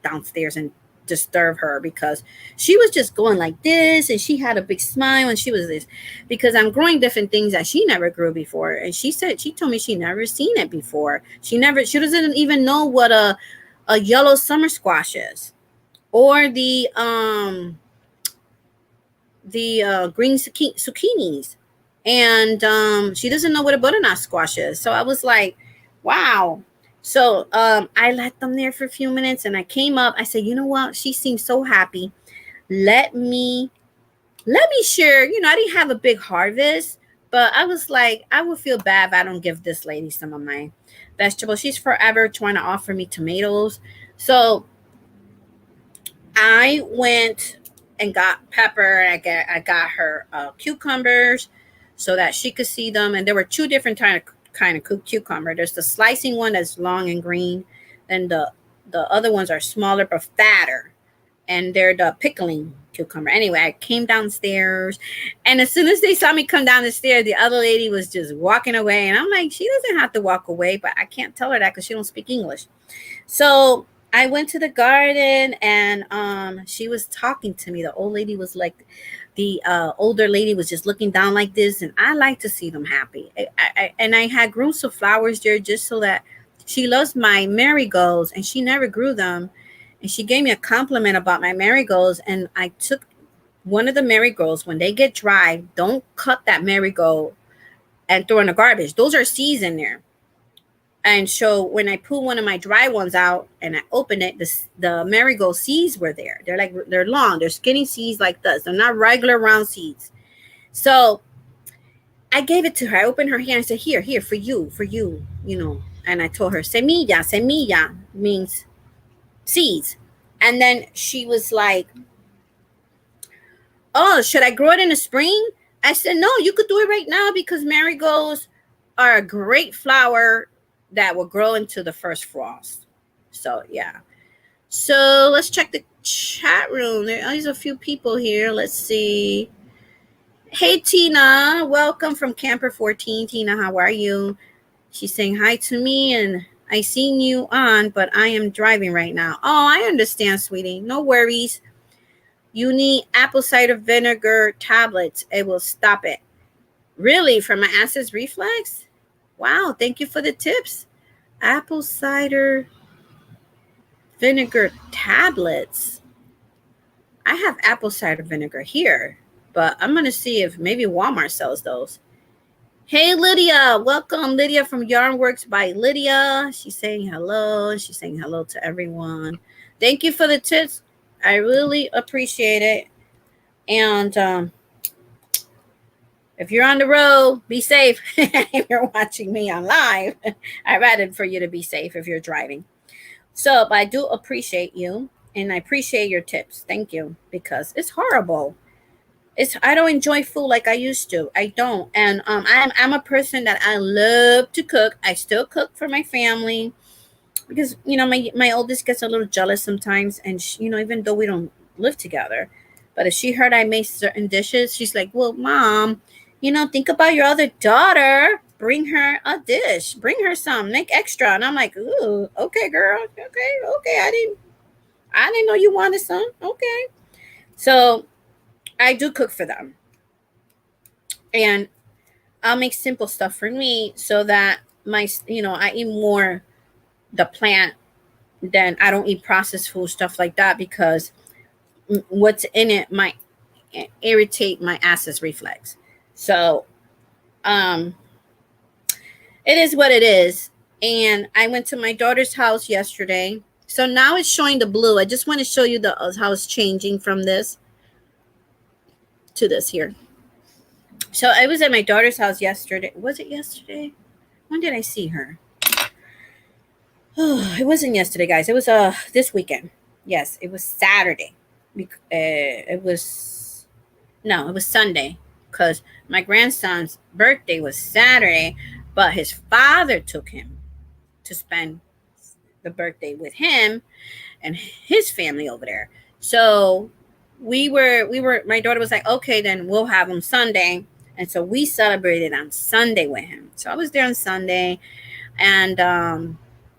downstairs and disturb her, because she was just going like this, and she had a big smile, and she was this, because I'm growing different things that she never grew before. And she told me she never seen it before. She doesn't even know what a yellow summer squash is, or the green zucchinis, and she doesn't know what a butternut squash is. So I was like, wow. So I let them there for a few minutes, and I came up. I said, you know what? She seems so happy. Let me share. I didn't have a big harvest, but I was like, I would feel bad if I don't give this lady some of my vegetables. She's forever trying to offer me tomatoes. So I went and got pepper. I got her cucumbers so that she could see them. And there were two different kind of cucumber. There's the slicing one that's long and green, and the other ones are smaller but fatter, and they're the pickling cucumber. Anyway, I came downstairs, and as soon as they saw me come down the stairs, the other lady was just walking away, and I'm like, she doesn't have to walk away, but I can't tell her that because she don't speak English. So I went to the garden, and she was talking to me. The old lady was like, the older lady was just looking down like this, and I like to see them happy. And I had grown some flowers there just so that she loves my marigolds, and she never grew them. And she gave me a compliment about my marigolds, and I took one of the marigolds. When they get dry, don't cut that marigold and throw in the garbage. Those are seeds in there. And so when I pull one of my dry ones out and I open it, the marigold seeds were there. They're long, they're skinny seeds like this. They're not regular round seeds. So I gave it to her. I opened her hand and said, here, for you, And I told her, semilla means seeds. And then she was like, oh, should I grow it in the spring? I said, no, you could do it right now, because marigolds are a great flower that will grow into the first frost. So yeah. So let's check the chat room. There's a few people here. Let's see. Hey Tina, welcome from Camper 14. Tina, how are you? She's saying hi to me, and I seen you on, but I am driving right now. Oh, I understand, sweetie. No worries. You need apple cider vinegar tablets. It will stop it. Really? For my acid reflux? Wow, thank you for the tips. Apple cider vinegar tablets. I have apple cider vinegar here, but I'm going to see if maybe Walmart sells those. Hey, Lydia. Welcome, Lydia from Yarnworks by Lydia. She's saying hello. She's saying hello to everyone. Thank you for the tips. I really appreciate it. And if you're on the road, be safe. If you're watching me on live, I'd rather for you to be safe if you're driving. So, but I do appreciate you, and I appreciate your tips. Thank you, because it's horrible. I don't enjoy food like I used to. I don't. And I'm a person that I love to cook. I still cook for my family because, my oldest gets a little jealous sometimes. And, even though we don't live together, but if she heard I made certain dishes, she's like, well, Mom, think about your other daughter. bring her a dish, bring her some, make extra. And I'm like, ooh, okay, girl, okay. I didn't know you wanted some. Okay. So I do cook for them. And I'll make simple stuff for me so that I eat more the plant than I don't eat processed food, stuff like that, because what's in it might irritate my acid reflex. So, um, it is what it is. And I went to my daughter's house yesterday. So now it's showing the blue. I just want to show you the how it's changing from this to this here. So I was at my daughter's house yesterday. Was it yesterday? When did I see her? Oh, it wasn't yesterday, guys. It was this weekend. Yes, it was Saturday. It was no, it was Sunday, because my grandson's birthday was Saturday, but his father took him to spend the birthday with him and his family over there. So we were my daughter was like, okay, then we'll have him Sunday. And so we celebrated on Sunday with him. So I was there on Sunday, and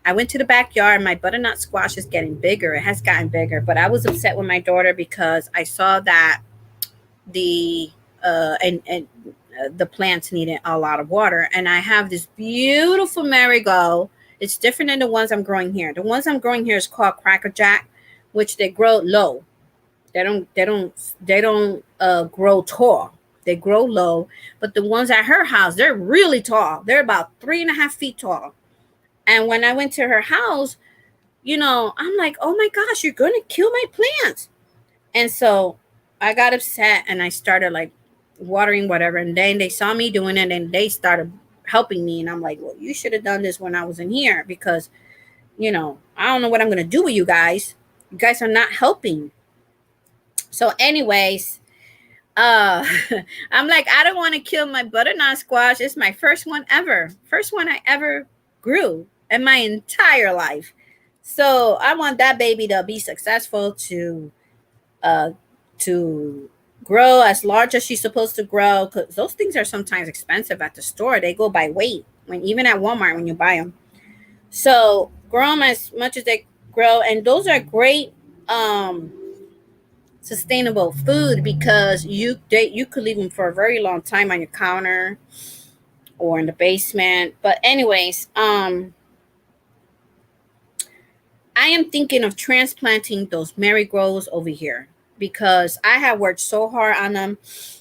I went to the backyard. My butternut squash is getting bigger. It has gotten bigger, but I was upset with my daughter because I saw that the the plants needed a lot of water. And I have this beautiful marigold. It's different than the ones I'm growing here. The ones I'm growing here is called crackerjack, which they grow low. They don't grow tall. They grow low. But the ones at her house, they're really tall. They're about 3.5 feet tall. And when I went to her house, I'm like, oh my gosh, you're going to kill my plants. And so I got upset and I started like watering whatever. And then they saw me doing it and they started helping me. And I'm like, well, you should have done this when I was in here, because, I don't know what I'm going to do with you guys. You guys are not helping. So anyways, I'm like, I don't want to kill my butternut squash. It's my first one ever. First one I ever grew in my entire life. So I want that baby to be successful, to grow as large as she's supposed to grow, because those things are sometimes expensive at the store. They go by weight, when even at Walmart when you buy them. So grow them as much as they grow, and those are great sustainable food, because you could leave them for a very long time on your counter or in the basement. But anyways, I am thinking of transplanting those marigolds over here, because I have worked so hard on them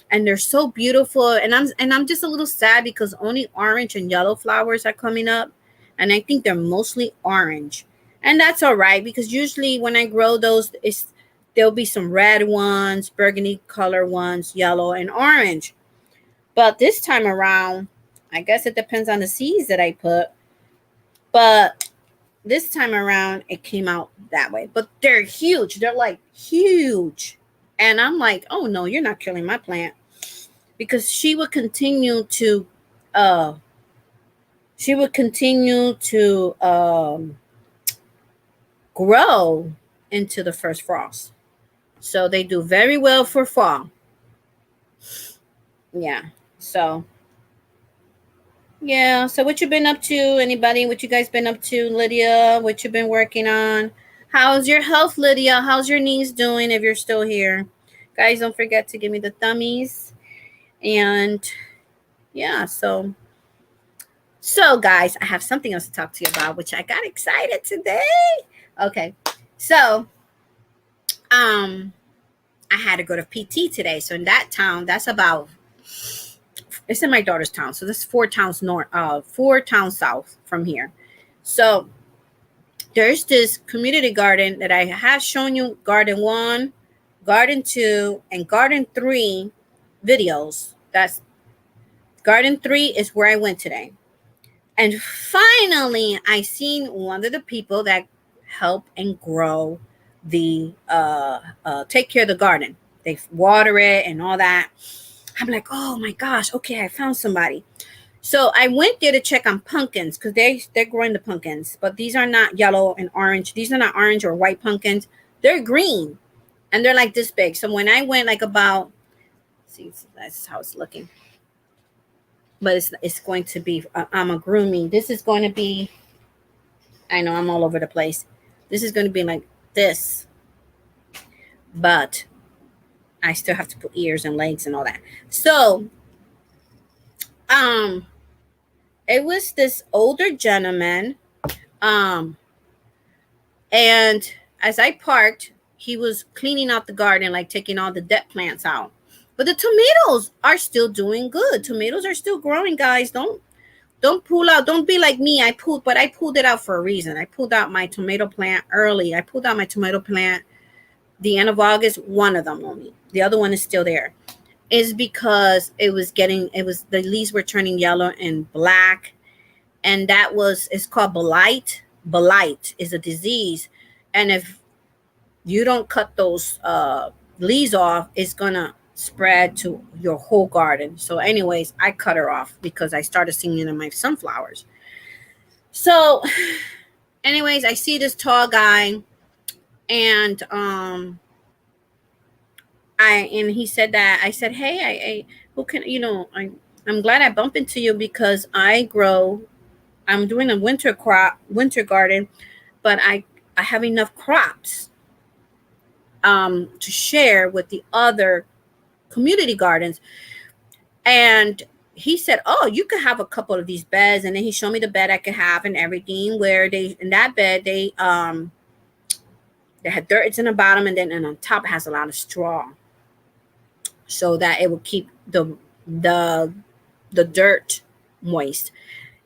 and they're so beautiful. And I'm just a little sad because only orange and yellow flowers are coming up. And I think they're mostly orange. And that's all right, because usually when I grow those, there'll be some red ones, burgundy color ones, yellow, and orange. But this time around, I guess it depends on the seeds that I put. But this time around, it came out that way. But they're huge. They're like huge. And I'm like, oh no, you're not killing my plant. Because she would continue to grow into the first frost. So they do very well for fall. Yeah. So what you been up to? Anybody? What you guys been up to, Lydia? What you been working on? How's your health, Lydia? How's your knees doing if you're still here? Guys, don't forget to give me the thummies. And yeah, so guys, I have something else to talk to you about, which I got excited today. Okay. So I had to go to PT today. So in that town, it's in my daughter's town. So this is 4 towns south from here. So there's this community garden that I have shown you, garden 1, garden 2, and garden 3 videos. That's garden 3 is where I went today. And finally, I seen one of the people that help and grow the take care of the garden. They water it and all that. I'm like, oh my gosh, okay, I found somebody. So I went there to check on pumpkins, because they're growing the pumpkins, but these are not yellow and orange. These are not orange or white pumpkins. They're green, and they're like this big. So when I went, like, about, see, that's how it's looking. but it's going to be I'm a grooming. This is going to be, I know I'm all over the place. This is going to be like this, but I still have to put ears and legs and all that. So, um, it was this older gentleman, um, and as I parked, he was cleaning out the garden, like taking all the dead plants out. But the tomatoes are still doing good. Tomatoes are still growing, guys. Don't pull out. Don't be like me. I pulled it out for a reason. I pulled out my tomato plant early. I pulled out my tomato plant the end of August. One of them only. The other one is still there. Is because the leaves were turning yellow and black, and it's called blight. Blight is a disease, and if you don't cut those leaves off, it's gonna spread to your whole garden. So, anyways, I cut her off because I started seeing it in my sunflowers. So, anyways, I see this tall guy, and he said that I said, "Hey, I who can I'm glad I bumped into you because I'm doing a winter garden, but I have enough crops to share with the other community gardens." And he said, "Oh, you could have a couple of these beds." And then he showed me the bed I could have and everything, where they in that bed they had dirt. It's in the bottom, and then and on top it has a lot of straw, so that it will keep the the dirt moist.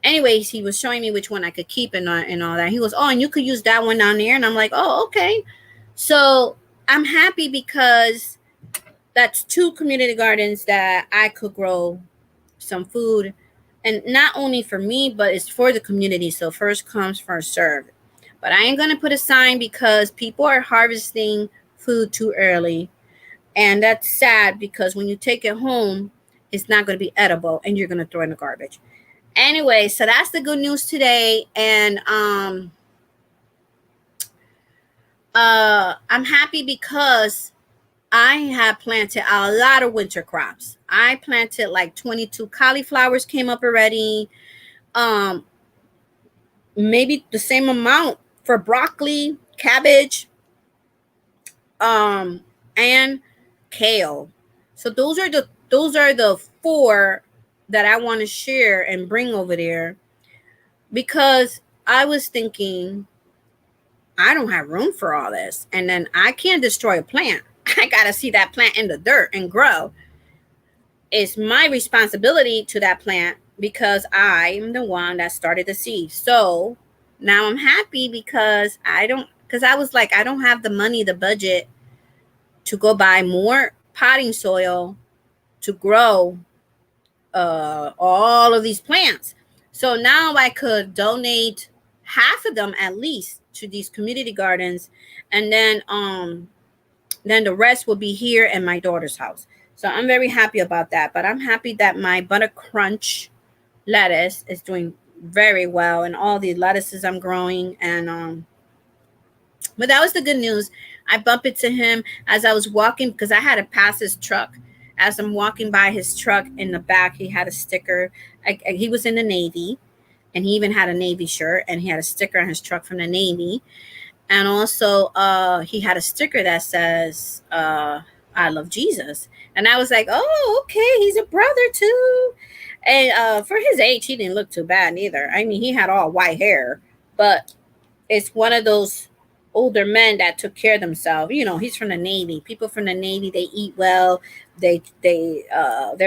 Anyways, he was showing me which one I could keep and all that. He goes, "Oh, and you could use that one down there." And I'm like, "Oh, okay." So I'm happy because that's two community gardens that I could grow some food, and not only for me, but it's for the community. So first comes, first served. But I ain't gonna put a sign because people are harvesting food too early, and that's sad because when you take it home, it's not gonna be edible, and you're gonna throw it in the garbage. Anyway, so that's the good news today, and I'm happy because I have planted a lot of winter crops. I planted like 22 cauliflowers came up already. Um, Maybe the same amount for broccoli, cabbage, um, and kale. So those are the four that I want to share and bring over there because I was thinking I don't have room for all this, and then I can't destroy a plant. I gotta see that plant in the dirt and grow. It's my responsibility to that plant because I'm the one that started the seed. So now I'm happy because I was like, I don't have the money, the budget to go buy more potting soil to grow all of these plants. So now I could donate half of them at least to these community gardens, and then the rest will be here in my daughter's house. So I'm very happy about that. But I'm happy that my butter crunch lettuce is doing very well, and all the lettuces I'm growing. And but that was the good news. I bumped into him as I was walking because I had to pass his truck. As I'm walking by his truck, in the back he had a sticker. He was in the Navy, and he even had a Navy shirt, and he had a sticker on his truck from the Navy. And also he had a sticker that says I love Jesus. And I was like, "Oh, okay, he's a brother too." And for his age, he didn't look too bad either. I mean, he had all white hair, but it's one of those older men that took care of themselves. He's from the Navy. People from the Navy, they eat well. They're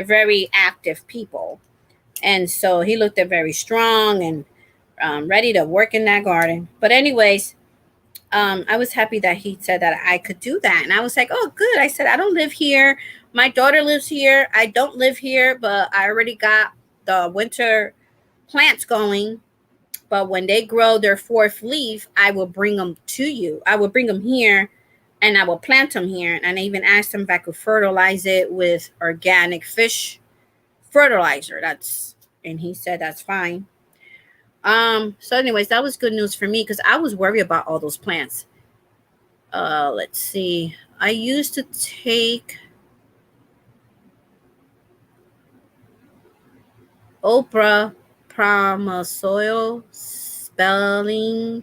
very active people. And so he looked very strong and ready to work in that garden. But anyways, I was happy that he said that I could do that. And I was like, "Oh, good." I said, "I don't live here. My daughter lives here. I don't live here, but I already got the winter plants going. But when they grow their fourth leaf, I will bring them to you. I will bring them here, and I will plant them here." And I even asked him if I could fertilize it with organic fish fertilizer. And he said that's fine. So anyways, that was good news for me because I was worried about all those plants. Let's see. I used to take Oprah Promosoil spelling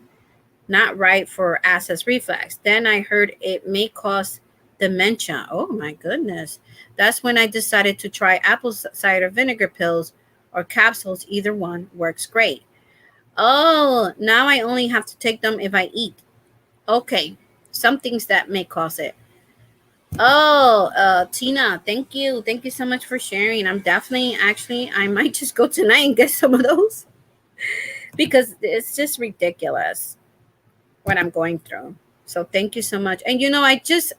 not right for access reflex. Then I heard it may cause dementia. Oh my goodness. That's when I decided to try apple cider vinegar pills or capsules. Either one works great. Oh, now I only have to take them if I eat. Okay. Some things that may cause it. Oh, Tina, thank you. Thank you so much for sharing. I'm definitely, actually, I might just go tonight and get some of those because it's just ridiculous what I'm going through. So thank you so much. And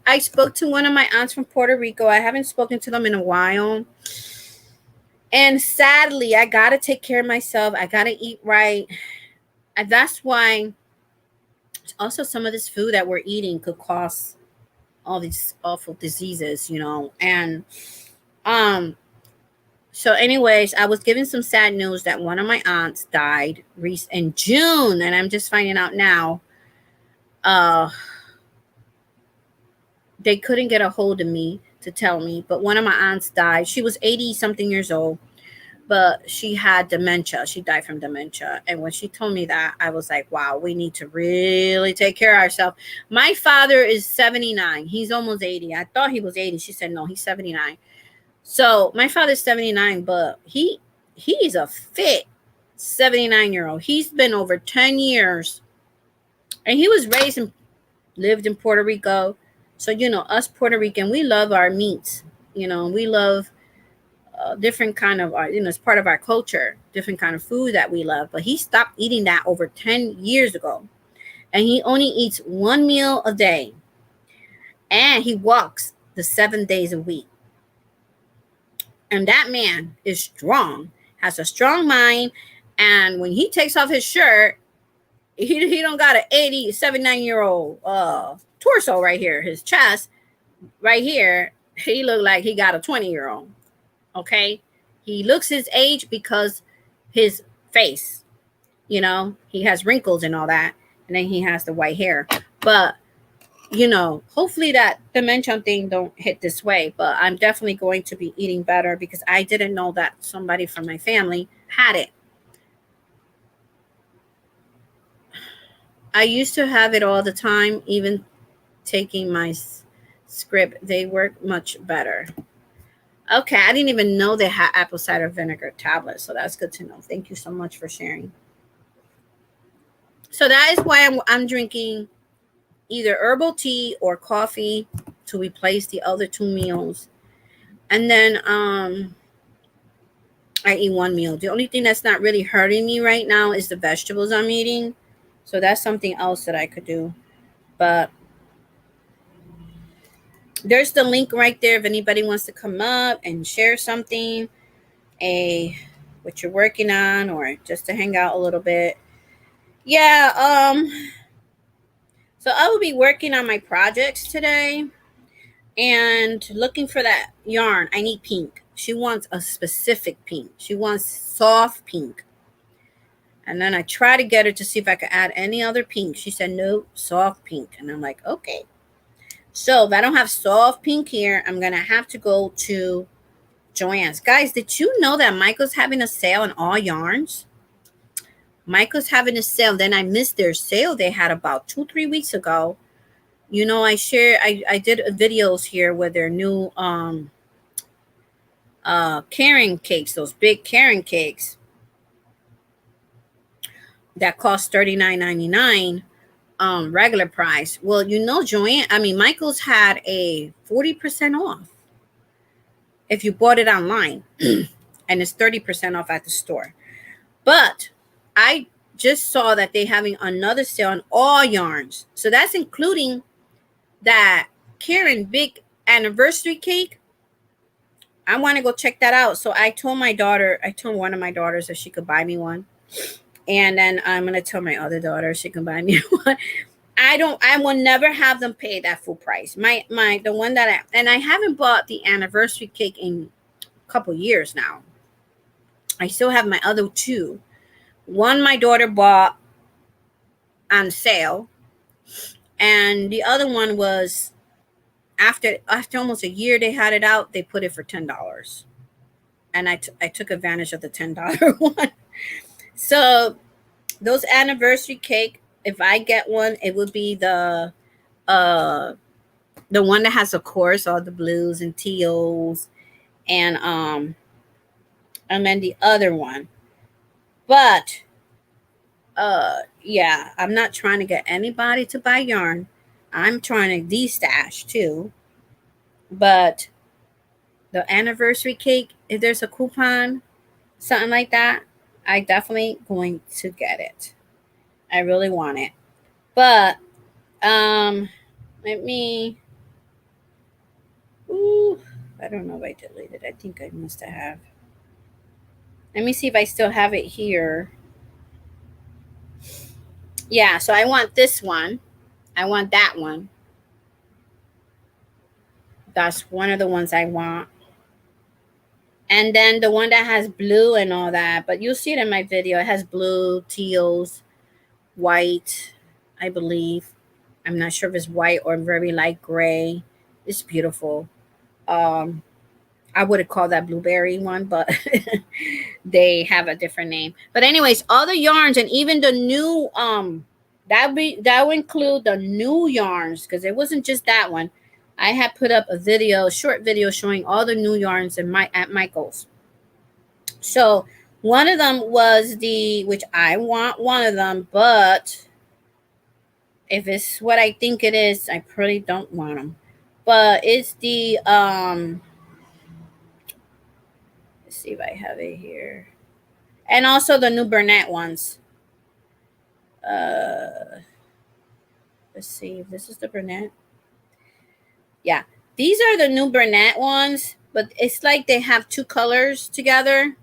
I spoke to one of my aunts from Puerto Rico. I haven't spoken to them in a while. And sadly, I got to take care of myself. I got to eat right. And that's why also some of this food that we're eating could cause all these awful diseases. And um so anyways, I was given some sad news that one of my aunts died in June, and I'm just finding out now. They couldn't get a hold of me to tell me, but one of my aunts died. She was 80 something years old, but she had dementia. She died from dementia. And when she told me that, I was like, wow, we need to really take care of ourselves. My father is 79. He's almost 80. I thought he was 80. She said, no, he's 79. So my father's 79, but he's a fit 79-year-old. He's been over 10 years, and he was lived in Puerto Rico. So, us Puerto Rican, we love our meats. We love different kind of, it's part of our culture, different kind of food that we love. But he stopped eating that over 10 years ago. And he only eats one meal a day. And he walks the 7 days a week. And that man is strong, has a strong mind. And when he takes off his shirt, he don't got an 79-year-old torso right here, his chest right here. He looked like he got a 20-year-old. Okay, he looks his age because his face, he has wrinkles and all that, and then he has the white hair. But hopefully that dementia thing don't hit this way. But I'm definitely going to be eating better because I didn't know that somebody from my family had it. I used to have it all the time, even taking my script. They work much better. Okay, I didn't even know they had apple cider vinegar tablets, so that's good to know. Thank you so much for sharing. So that is why I'm drinking either herbal tea or coffee to replace the other two meals. And then I eat one meal. The only thing that's not really hurting me right now is the vegetables I'm eating. So that's something else that I could do. But there's the link right there if anybody wants to come up and share something, what you're working on, or just to hang out a little bit. Yeah, so I will be working on my projects today and looking for that yarn. I need pink. She wants a specific pink. She wants soft pink. And then I try to get her to see if I could add any other pink. She said, no, soft pink. And I'm like, okay. So if I don't have soft pink here, I'm going to have to go to Joann's. Guys, did you know that Michael's having a sale on all yarns? Michael's having a sale. Then I missed their sale they had about 2-3 weeks ago. I did videos here with their new Karen cakes, those big Karen cakes that cost $39.99 regular price. Well, Michael's had a 40% off if you bought it online, and it's 30% off at the store. But I just saw that they're having another sale on all yarns. So that's including that Karen big anniversary cake. I want to go check that out. So I told one of my daughters if she could buy me one. And then I'm going to tell my other daughter she can buy me one. I will never have them pay that full price. The one that I haven't bought the anniversary cake in a couple years now. I still have my other two. One my daughter bought on sale, and the other one was after almost a year they had it out. They put it for $10. and I took advantage of the $10 one. So those anniversary cake, if I get one, it would be uh the one that has, of course, all the blues and teals, and then the other one. But yeah, I'm not trying to get anybody to buy yarn. I'm trying to destash too. But the anniversary cake, if there's a coupon, something like that, I definitely going to get it. I really want it. But um let me ooh, I don't know if I deleted. I think I must have. Let me see if I still have it here. Yeah, so I want this one. I want that one. That's one of the ones I want. And then the one that has blue and all that, but you'll see it in my video. It has blue, teals, white, I believe. I'm not sure if it's white or very light gray. It's beautiful. Um, I would have called that blueberry one, but they have a different name. But anyways, all the yarns and even the new that would include the new yarns because it wasn't just that one. I had put up a video, short video showing all the new yarns in my at Michael's. So one of them was the which I want one of them, but if it's what I think it is, I probably don't want them. But it's the let's see if I have it here. And also the new Burnett ones. Uh, let's see if this is the Burnett. Yeah, these are the new Burnett ones, but it's like they have two colors together.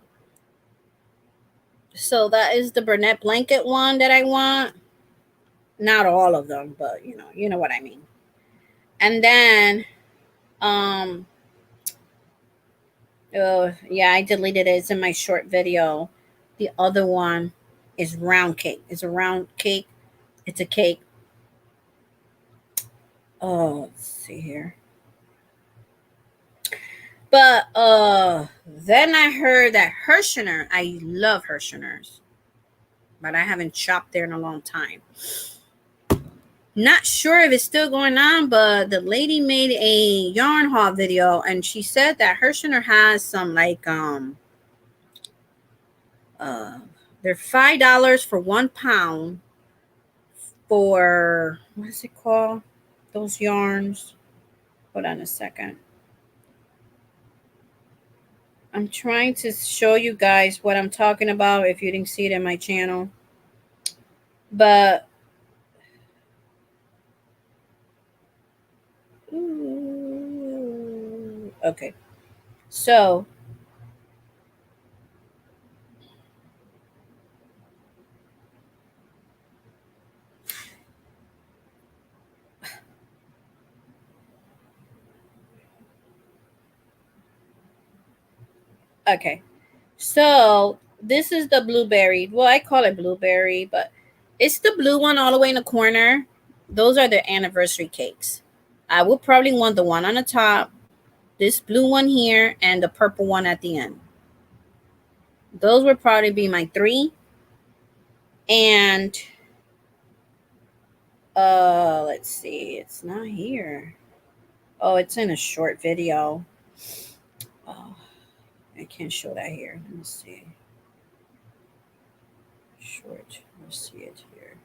So that is the Burnett blanket one that I want. Not all of them, but you know what I mean. And then, um, yeah, I deleted it. It's in my short video. The other one is round cake. It's a round cake. It's a cake. Oh, let's see here. But then I heard that Hirschner, I love Hirschners, but I haven't shopped there in a long time. Not sure if it's still going on, but the lady made a yarn haul video and she said that Hirschner has some like uh they're $5 for 1 pound for what is it called? Those yarns. Hold on a second. I'm trying to show you guys what I'm talking about if you didn't see it in my channel. But okay. So okay. So this is the blueberry. Well, I call it blueberry, but it's the blue one all the way in the corner. Those are the anniversary cakes. I would probably want the one on the top, this blue one here, and the purple one at the end. Those would probably be my three. And let's see, it's not here. Oh, it's in a short video. Oh, I can't show that here. Let me see. Short. Let's see it here.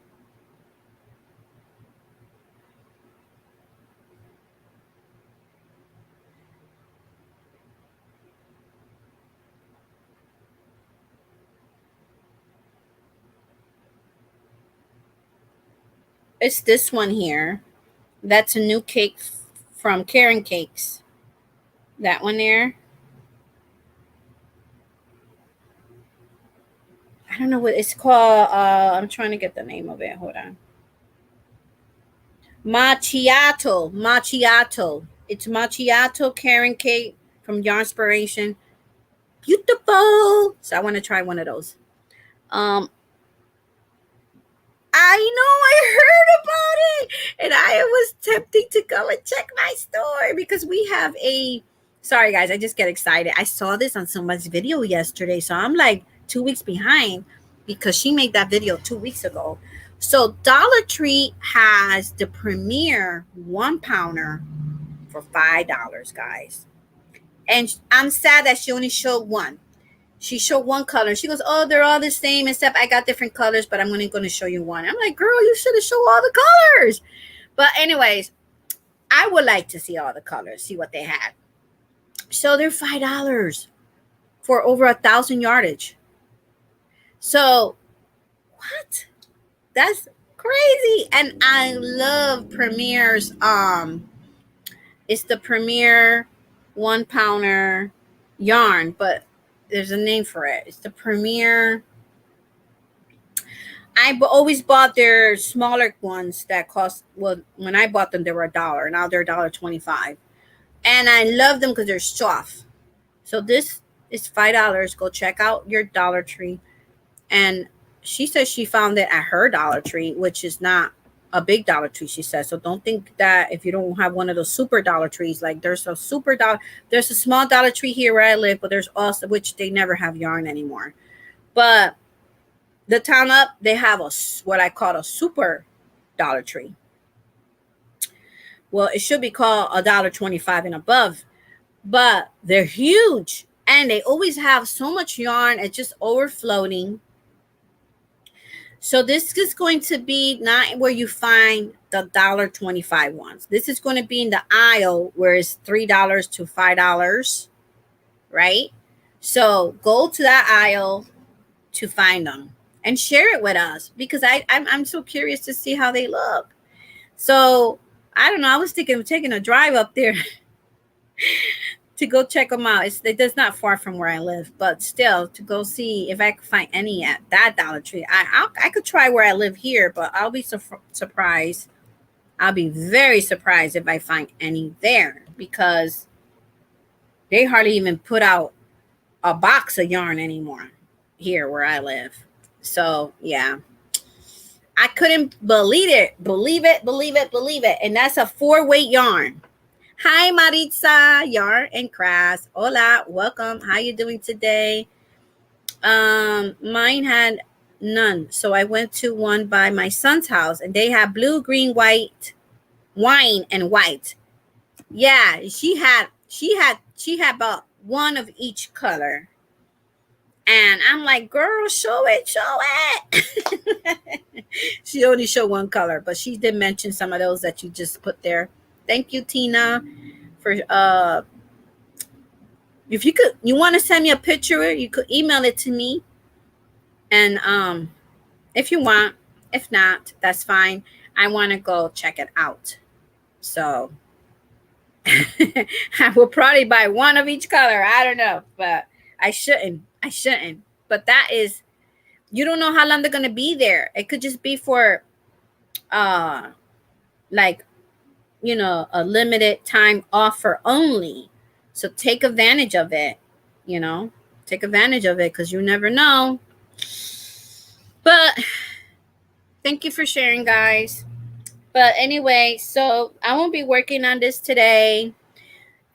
It's this one here. That's a new cake from Karen Cakes. That one there. I don't know what it's called. I'm trying to get the name of it. Hold on. Macchiato. Macchiato. It's Macchiato Karen Cake from Yarnspiration. Beautiful. So I want to try one of those. I know I heard about it, and I was tempted to go and check my store because we have a Sorry, guys. I just get excited. I saw this on someone's video yesterday. So I'm like 2 weeks behind because she made that video 2 weeks ago. So Dollar Tree has the premier 1 pounder for $5, guys. And I'm sad that she only showed one. She showed one color. She goes, "Oh, they're all the same, except I got different colors, but I'm only going to show you one." I'm like, "Girl, you should have shown all the colors." But anyways, I would like to see all the colors, see what they had. So they're $5 for over 1,000 yardage. So what? That's crazy. And I love Premier's. It's the Premier 1 pounder yarn, but there's a name for it. It's the Premier. Always bought their smaller ones that cost, well, when I bought them they were $1. Now they're $1.25, and I love them because they're soft. So this is $5. Go check out your Dollar Tree. And she says she found it at her Dollar Tree, which is not a big Dollar Tree, she says. So don't think that if you don't have one of those super Dollar Trees, like there's a there's a small Dollar Tree here where I live, but there's also, which they never have yarn anymore. But the town up, they have what I call a super Dollar Tree. Well, it should be called $1.25 and above, but they're huge and they always have so much yarn. It's just overflowing. So this is going to be not where you find the $1.25 ones. This is going to be in the aisle where it's $3 to $5, right? So go to that aisle to find them and share it with us, because I'm so curious to see how they look. So I don't know. I was thinking of taking a drive up there to go check them out. It's not far from where I live, but still to go see if I could find any at that Dollar Tree. I could try where I live here, but I'll be surprised. I'll be very surprised if I find any there, because they hardly even put out a box of yarn anymore here where I live. So yeah, I couldn't believe it. Believe it. And that's a 4-weight yarn. Hi, Maritza, Yarn and Crafts. Hola, welcome. How you doing today? Mine had none, so I went to one by my son's house, and they had blue, green, white, wine, and white. Yeah, she had about one of each color. And I'm like, "Girl, show it." She only showed one color, but she did mention some of those that you just put there. Thank you, Tina, for if you want to send me a picture, you could email it to me. And if you want, if not, that's fine. I want to go check it out. So I will probably buy one of each color. I don't know, but I shouldn't. But that is, you don't know how long they're gonna be there. It could just be for like, a limited time offer only. So take advantage of it. Take advantage of it, because you never know. But thank you for sharing, guys. But anyway, so I won't be working on this today.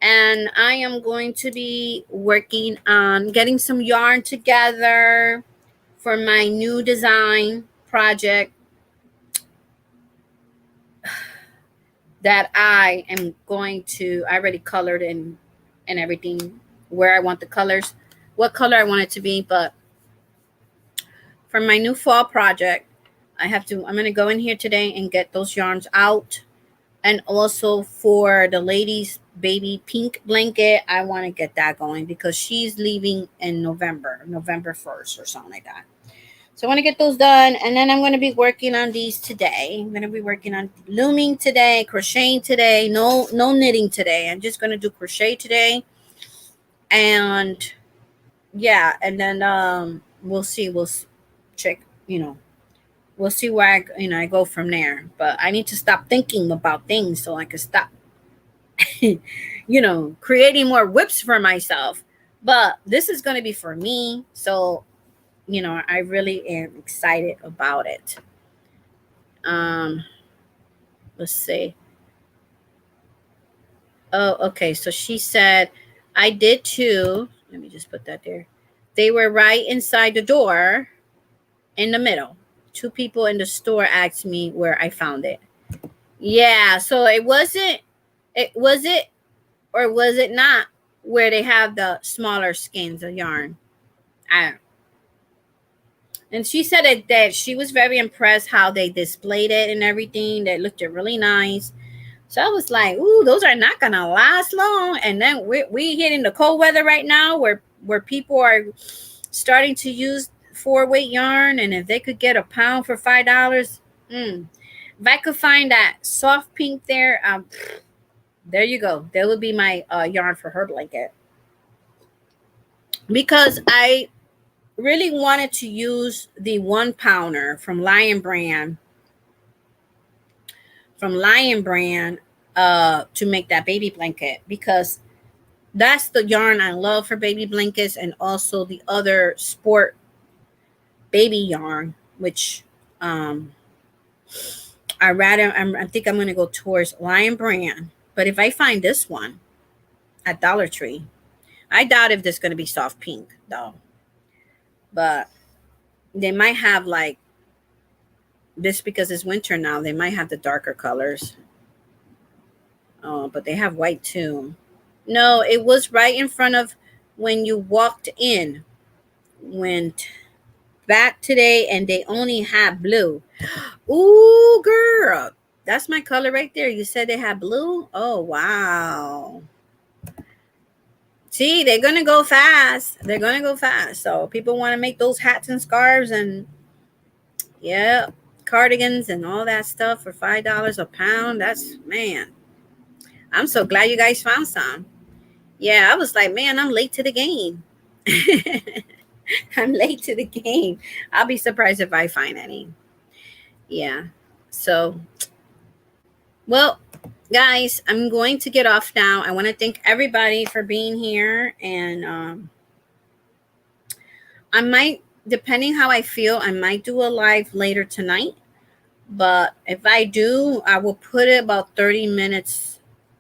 And I am going to be working on getting some yarn together for my new design project that I already colored and everything, where I want the colors, what color I want it to be. But for my new fall project, I'm going to go in here today and get those yarns out. And also for the ladies' baby pink blanket, I want to get that going, because she's leaving in November 1st or something like that. So I want to get those done, and then I'm going to be working on these today. I'm going to be working on looming today, crocheting today. No knitting today. I'm just going to do crochet today. And yeah, and then we'll see. We'll check, we'll see where I go from there. But I need to stop thinking about things so I can stop creating more whips for myself. But this is going to be for me. So I really am excited about it. Let's see. Oh, okay. So she said I did too. Let me just put that there. They were right inside the door in the middle. Two people in the store asked me where I found it. Yeah, so it was it or was it not where they have the smaller skeins of yarn? I And she said that she was very impressed how they displayed it and everything. That looked really nice. So I was like, "Ooh, those are not gonna last long." And then we hitting the cold weather right now, where people are starting to use 4-weight yarn, and if they could get a pound for $5, if I could find that soft pink there, there you go. That would be my yarn for her blanket, because I really wanted to use the 1 pounder from Lion Brand to make that baby blanket, because that's the yarn I love for baby blankets, and also the other sport baby yarn, which um I think I'm gonna go towards Lion Brand. But if I find this one at Dollar Tree, I doubt if this gonna be soft pink though. But they might have like this, because it's winter now, they might have the darker colors. Oh, but they have white too. No, it was right in front of when you walked in. Went back today and they only had blue. Ooh, girl. That's my color right there. You said they had blue? Oh, wow. See, they're going to go fast. They're going to go fast. So people want to make those hats and scarves and, yeah, cardigans and all that stuff for $5 a pound. That's, man, I'm so glad you guys found some. Yeah, I was like, man, I'm late to the game. I'm late to the game. I'll be surprised if I find any. Yeah. So, well, guys, I'm going to get off now. I want to thank everybody for being here. And I might, depending how I feel, I might do a live later tonight. But if I do, I will put it about 30 minutes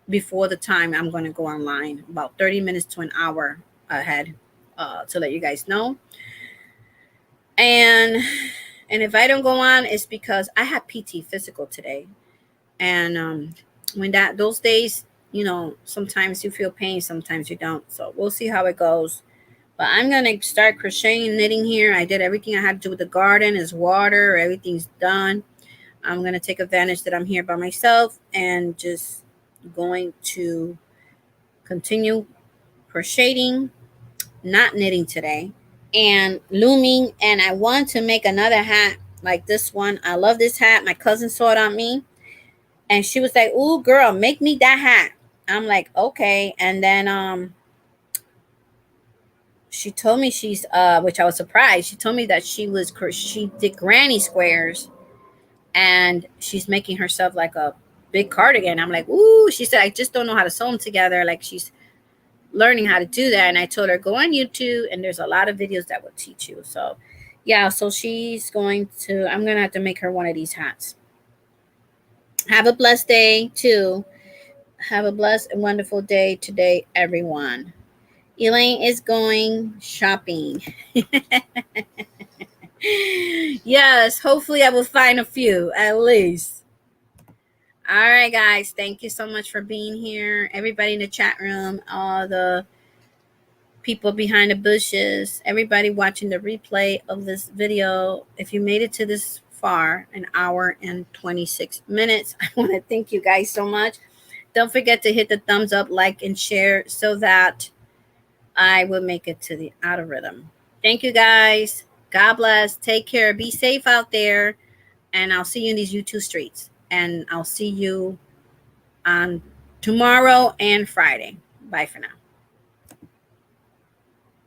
before the time I'm going to go online, about 30 minutes to an hour ahead, to let you guys know. And if I don't go on, it's because I had PT physical today. And when those days, sometimes you feel pain, sometimes you don't. So we'll see how it goes. But I'm going to start crocheting and knitting here. I did everything I had to do with the garden. Is water. Everything's done. I'm going to take advantage that I'm here by myself and just going to continue crocheting, not knitting today, and looming. And I want to make another hat like this one. I love this hat. My cousin saw it on me and she was like, "Ooh, girl, make me that hat." I'm like, "Okay." And then she told me she's which I was surprised. She told me that she did granny squares and she's making herself like a big cardigan. I'm like, "Ooh." She said, "I just don't know how to sew them together." Like, she's learning how to do that. And I told her, go on YouTube and there's a lot of videos that will teach you. So yeah, so I'm gonna have to make her one of these hats. Have a blessed day too. Have a blessed and wonderful day today, everyone. Elaine is going shopping. Yes, hopefully I will find a few at least. All right, guys. Thank you so much for being here. Everybody in the chat room, all the people behind the bushes, everybody watching the replay of this video. If you made it to this far, an hour and 26 minutes, I want to thank you guys so much. Don't forget to hit the thumbs up, like, and share so that I will make it to the algorithm. Thank you, guys. God bless. Take care. Be safe out there. And I'll see you in these YouTube streets. And I'll see you on tomorrow and Friday. Bye for now.